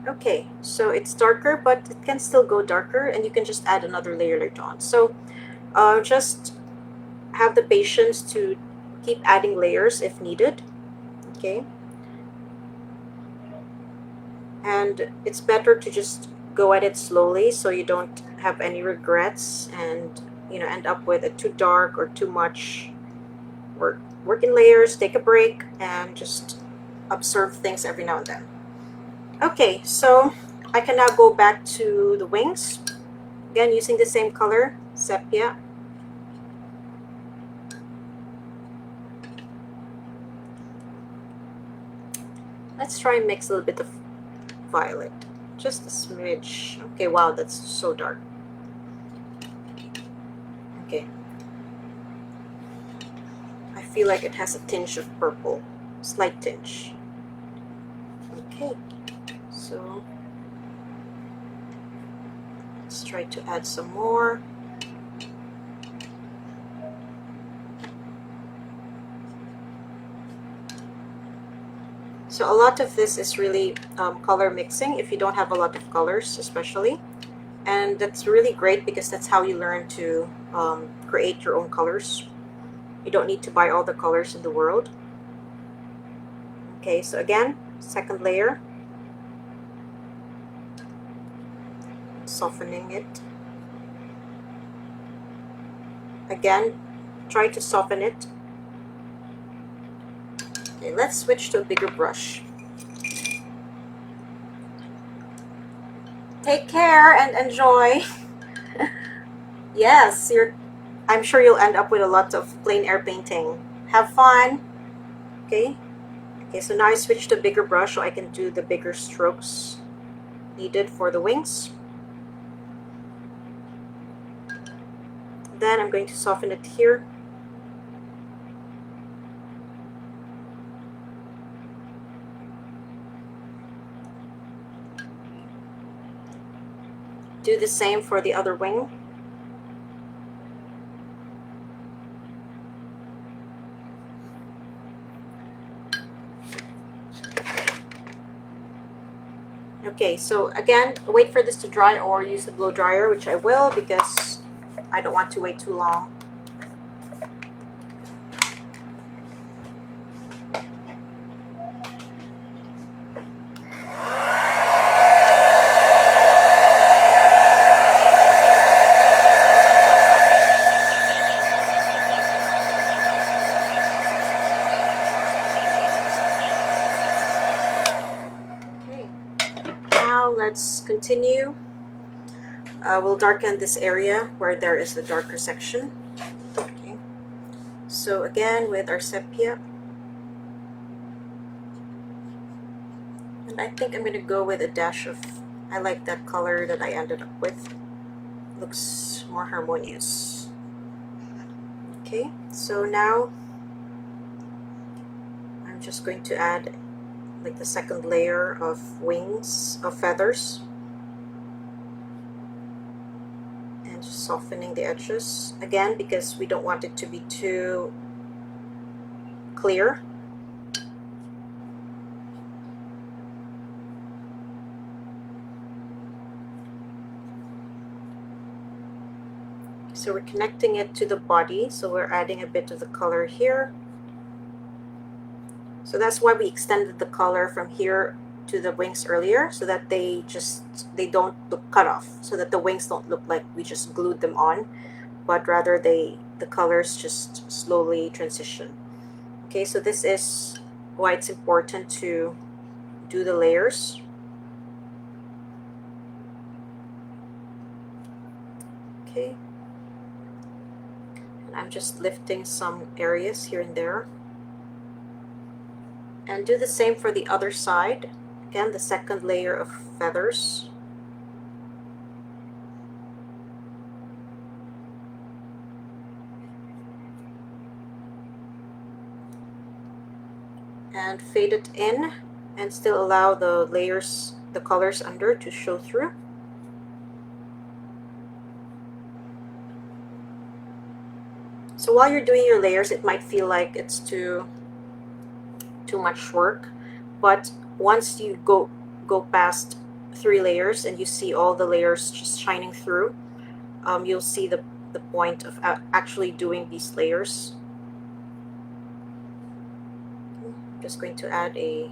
Okay, so it's darker, but it can still go darker, and you can just add another layer later on. So just have the patience to keep adding layers if needed. Okay, and it's better to just go at it slowly so you don't have any regrets and end up with a too dark or too much work. Work in layers, take a break, and just observe things every now and then. Okay, so I can now go back to the wings again using the same color, sepia. Let's try and mix a little bit of violet, just a smidge. Okay, wow, that's so dark. Okay, I feel like it has a tinge of purple, slight tinge. Okay, so let's try to add some more. So a lot of this is really color mixing if you don't have a lot of colors especially, and that's really great because that's how you learn to create your own colors. You don't need to buy all the colors in the world. Okay, so again, second layer, softening it. Again, try to soften it. Okay, let's switch to a bigger brush. Take care and enjoy. Yes, I'm sure you'll end up with a lot of plein air painting. Have fun. Okay. Okay, so now I switch to a bigger brush so I can do the bigger strokes needed for the wings. Then I'm going to soften it here. Do the same for the other wing. Okay, so again, wait for this to dry or use the blow dryer, which I will because I don't want to wait too long. Let's continue. We'll darken this area where there is the darker section. Okay. So again with our sepia. And I think I'm going to go with a dash of, I like that color that I ended up with. Looks more harmonious. Okay, so now I'm just going to add like the second layer of wings, of feathers, and just softening the edges again because we don't want it to be too clear. So we're connecting it to the body, so we're adding a bit of the color here. So that's why we extended the color from here to the wings earlier, so that they don't look cut off, so that the wings don't look like we just glued them on, but rather the colors just slowly transition. Okay, so this is why it's important to do the layers. Okay, and I'm just lifting some areas here and there. And do the same for the other side. Again, the second layer of feathers. And fade it in and still allow the layers, the colors under to show through. So while you're doing your layers, it might feel like it's too much work, but once you go past 3 layers and you see all the layers just shining through, you'll see the point of actually doing these layers. I'm just going to add an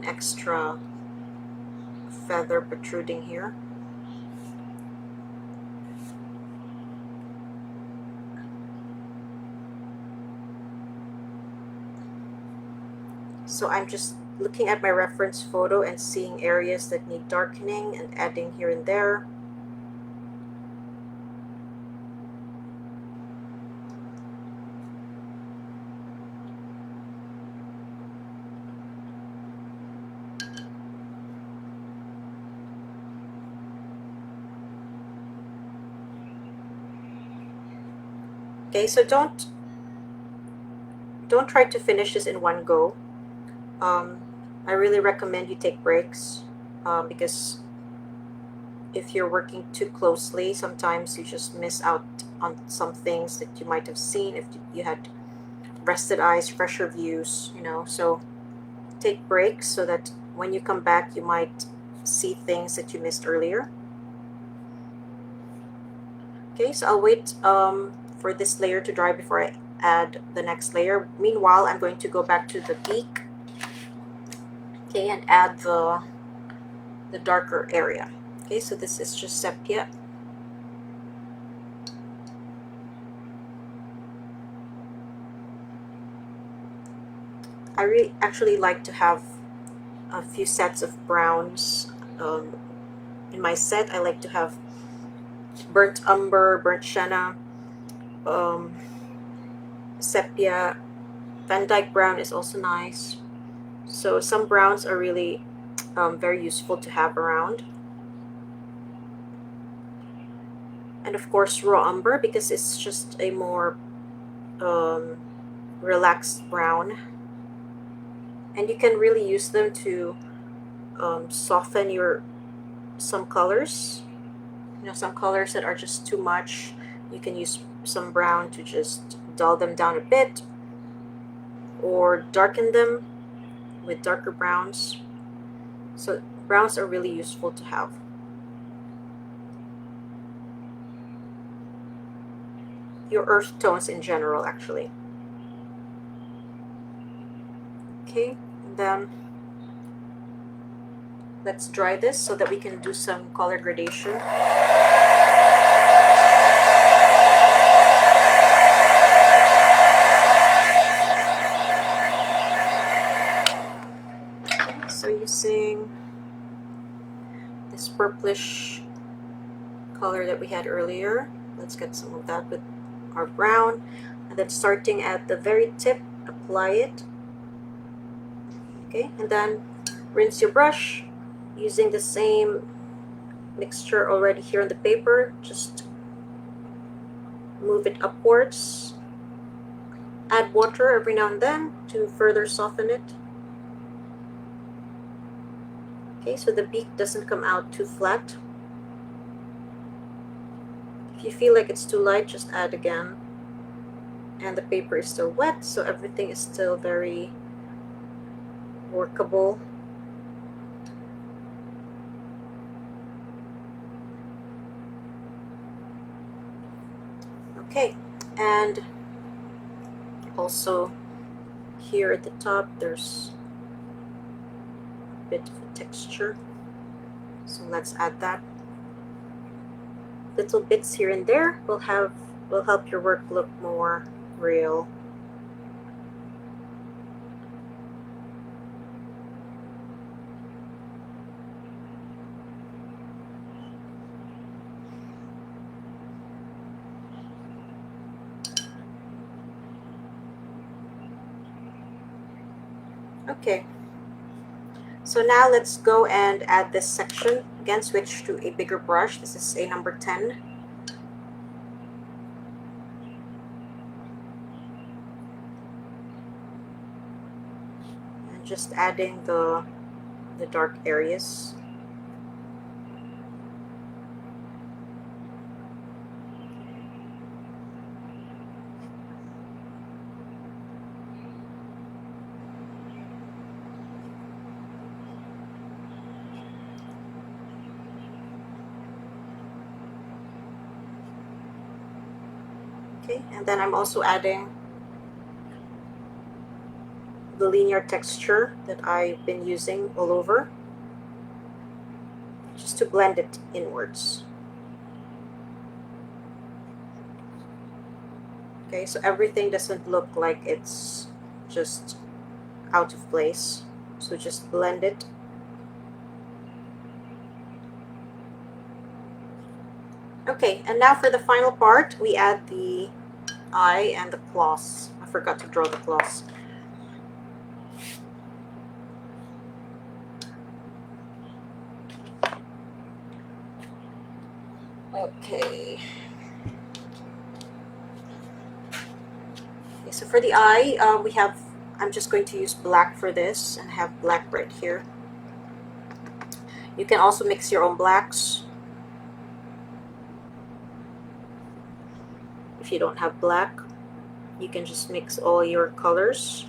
extra feather protruding here. So I'm just looking at my reference photo and seeing areas that need darkening and adding here and there. Okay, so don't try to finish this in one go. I really recommend you take breaks, because if you're working too closely, sometimes you just miss out on some things that you might have seen if you had rested eyes, fresher views, you know. So take breaks so that when you come back, you might see things that you missed earlier. Okay, so I'll wait for this layer to dry before I add the next layer. Meanwhile, I'm going to go back to the beak, okay, and add the darker area. Okay, so this is just sepia. I really actually like to have a few sets of browns. In my set, I like to have burnt umber, burnt sienna, sepia. Van Dyke brown is also nice. So some browns are really very useful to have around. And of course raw umber, because it's just a more relaxed brown. And you can really use them to soften some colors. You know, some colors that are just too much, you can use some brown to just dull them down a bit, or darken them with darker browns. So browns are really useful to have. Your earth tones in general, actually. Okay, and then let's dry this so that we can do some color gradation. So using this purplish color that we had earlier, let's get some of that with our brown, and then starting at the very tip, apply it. Okay, and then rinse your brush using the same mixture already here on the paper. Just move it upwards. Add water every now and then to further soften it. Okay, so the beak doesn't come out too flat. If you feel like it's too light, just add again. And the paper is still wet, so everything is still very workable. Okay, and also here at the top there's a bit of a texture, so let's add that. Little bits here and there will help your work look more real. Okay, so now let's go and add this section. Again, switch to a bigger brush. This is a number 10. And just adding the dark areas. Okay, and then I'm also adding the linear texture that I've been using all over, just to blend it inwards. Okay, so everything doesn't look like it's just out of place, so just blend it. Okay, and now for the final part, we add the eye and the claws. I forgot to draw the claws. Okay. Okay, so for the eye, I'm just going to use black for this, and have black right here. You can also mix your own blacks if you don't have black. You can just mix all your colors,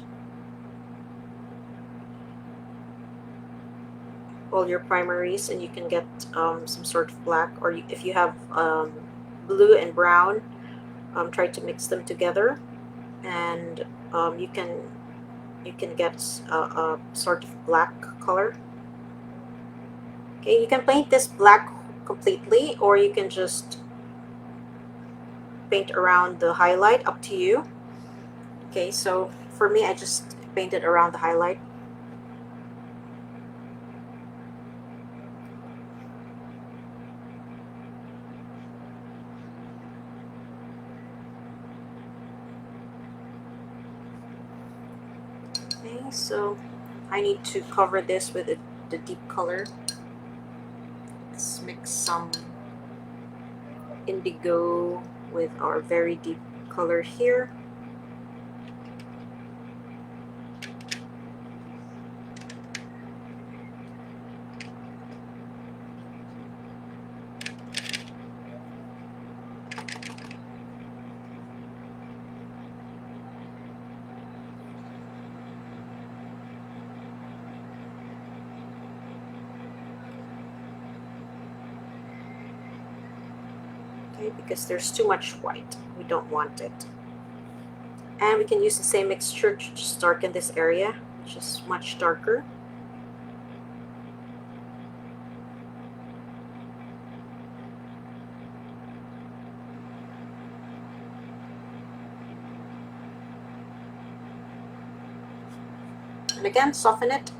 all your primaries, and you can get some sort of black. Or if you have blue and brown, try to mix them together, and you can get a sort of black color. Okay, you can paint this black completely, or you can just paint around the highlight, up to you. Okay, so for me, I just painted around the highlight. Okay, so I need to cover this with the deep color. Let's mix some indigo with our very deep color here. Okay, because there's too much white. We don't want it. And we can use the same mixture to just darken this area, which is much darker. And again, soften it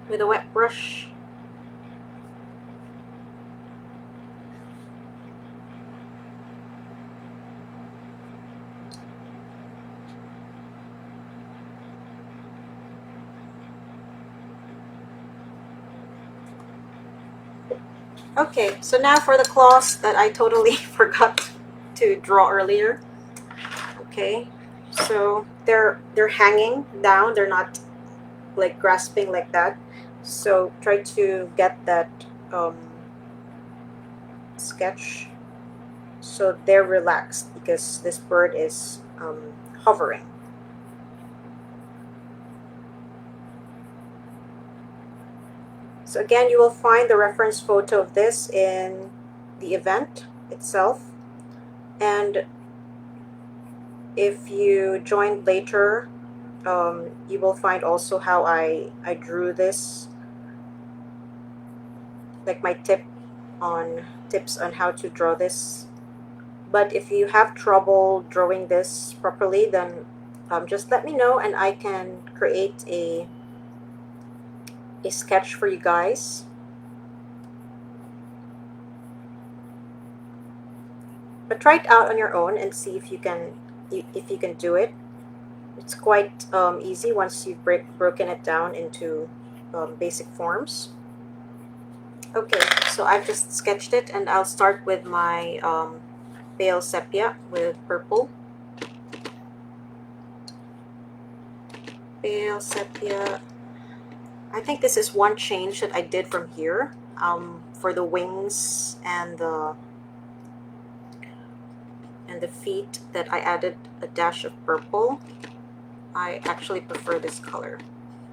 with a wet brush. Okay, so now for the claws that I totally forgot to draw earlier. Okay, so they're hanging down. They're not like grasping like that. So try to get that sketch so they're relaxed, because this bird is hovering. So again, you will find the reference photo of this in the event itself. And if you joined later, you will find also how I drew this, like my tips on how to draw this. But if you have trouble drawing this properly, then just let me know and I can create a sketch for you guys. But try it out on your own and see if you can do it. It's quite easy once you've broken it down into basic forms. Okay, so I've just sketched it, and I'll start with my pale sepia with purple. Pale sepia. I think this is one change that I did from here for the wings and the feet, that I added a dash of purple. I actually prefer this color.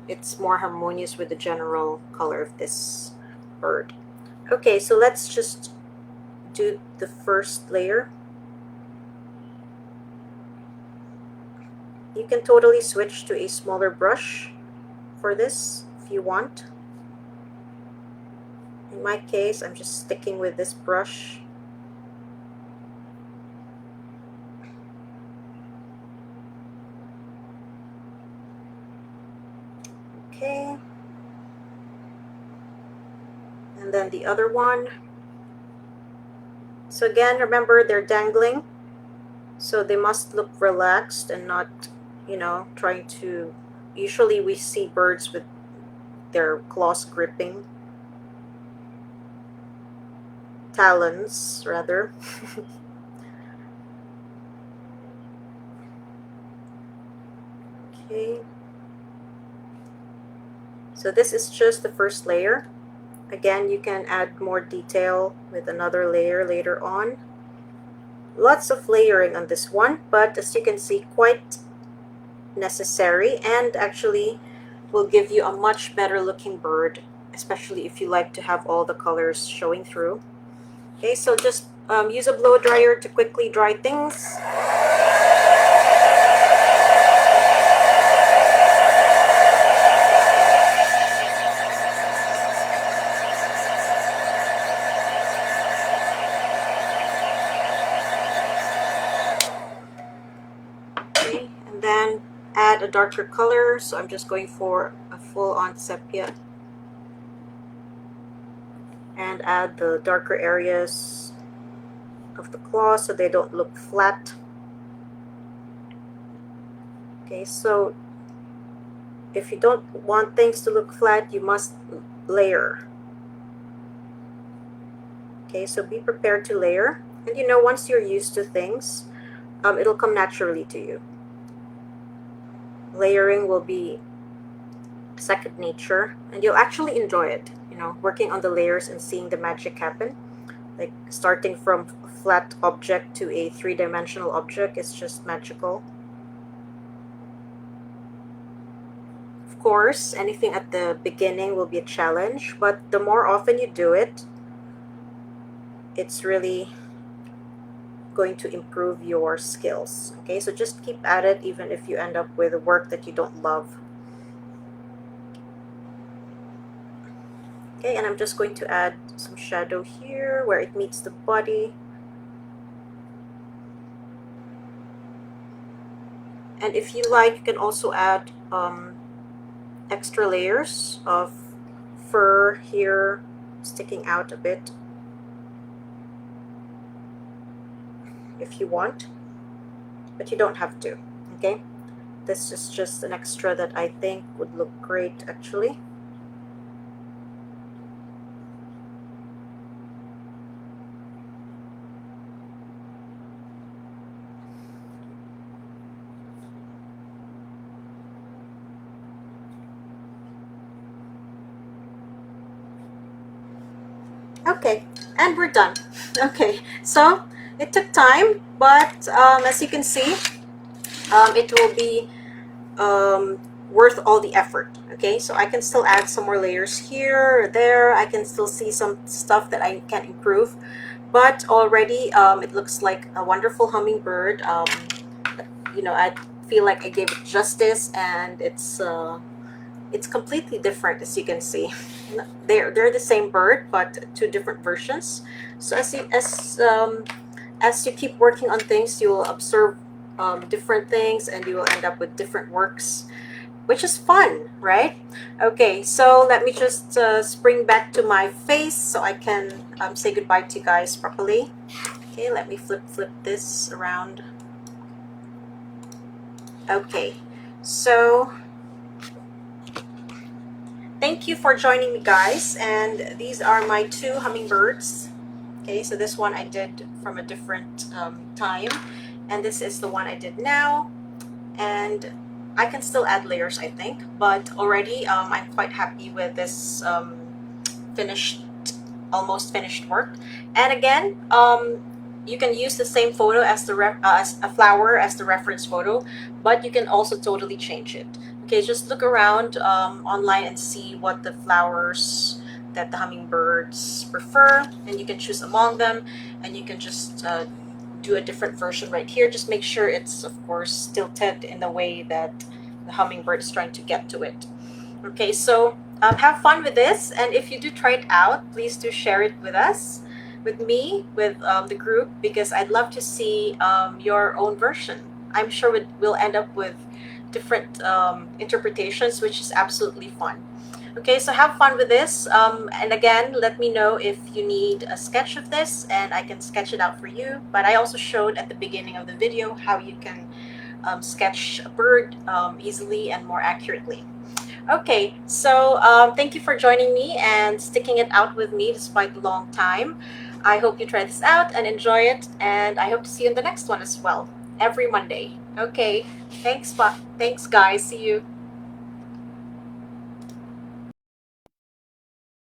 It's more harmonious with the general color of this bird. Okay, so let's just do the first layer. You can totally switch to a smaller brush for this if you want. In my case, I'm just sticking with this brush. Okay. And then the other one. So again, remember, they're dangling, so they must look relaxed and not, trying to. Usually we see birds with their claws gripping, talons rather. Okay. So this is just the first layer. Again, you can add more detail with another layer later on. Lots of layering on this one, but as you can see, quite necessary, and actually will give you a much better looking bird, especially if you like to have all the colors showing through. Okay, so just use a blow dryer to quickly dry things. Then add a darker color, so I'm just going for a full-on sepia, and add the darker areas of the claw so they don't look flat. Okay, so if you don't want things to look flat, you must layer. Okay, so be prepared to layer, and once you're used to things, it'll come naturally to you. Layering will be second nature, and you'll actually enjoy it, working on the layers and seeing the magic happen. Like starting from a flat object to a three-dimensional object is just magical. Of course, anything at the beginning will be a challenge, but the more often you do it, it's really going to improve your skills. Okay, so just keep at it even if you end up with a work that you don't love. Okay, and I'm just going to add some shadow here where it meets the body. And if you like, you can also add extra layers of fur here sticking out a bit if you want, but you don't have to. Okay, this is just an extra that I think would look great actually. Okay, and we're done. Okay, so it took time, but as you can see, it will be worth all the effort. Okay, so I can still add some more layers here or there. I can still see some stuff that I can improve, but already it looks like a wonderful hummingbird. You know, I feel like I gave it justice, and it's completely different, as you can see. They're the same bird, but two different versions. So as you keep working on things, you will observe different things, and you will end up with different works, which is fun, right? Okay, so let me just spring back to my face so I can say goodbye to you guys properly. Okay, let me flip this around. Okay, so thank you for joining me, guys, and these are my two hummingbirds. Okay, so this one I did from a different time, and this is the one I did now, and I can still add layers, I think, but already I'm quite happy with this finished, almost finished work. And again, you can use the same photo as as a flower as the reference photo, but you can also totally change it. Okay, just look around online and see what the flowers that the hummingbirds prefer, and you can choose among them, and you can just do a different version right here. Just make sure it's, of course, tilted in the way that the hummingbird is trying to get to it. Okay, so have fun with this, and if you do try it out, please do share it with us, with me, with the group, because I'd love to see your own version. I'm sure we'll end up with different interpretations, which is absolutely fun. Okay, so have fun with this, and again, let me know if you need a sketch of this, and I can sketch it out for you. But I also showed at the beginning of the video how you can sketch a bird easily and more accurately. Okay, so thank you for joining me and sticking it out with me despite the long time. I hope you try this out and enjoy it, and I hope to see you in the next one as well, every Monday. Okay, thanks, guys. See you.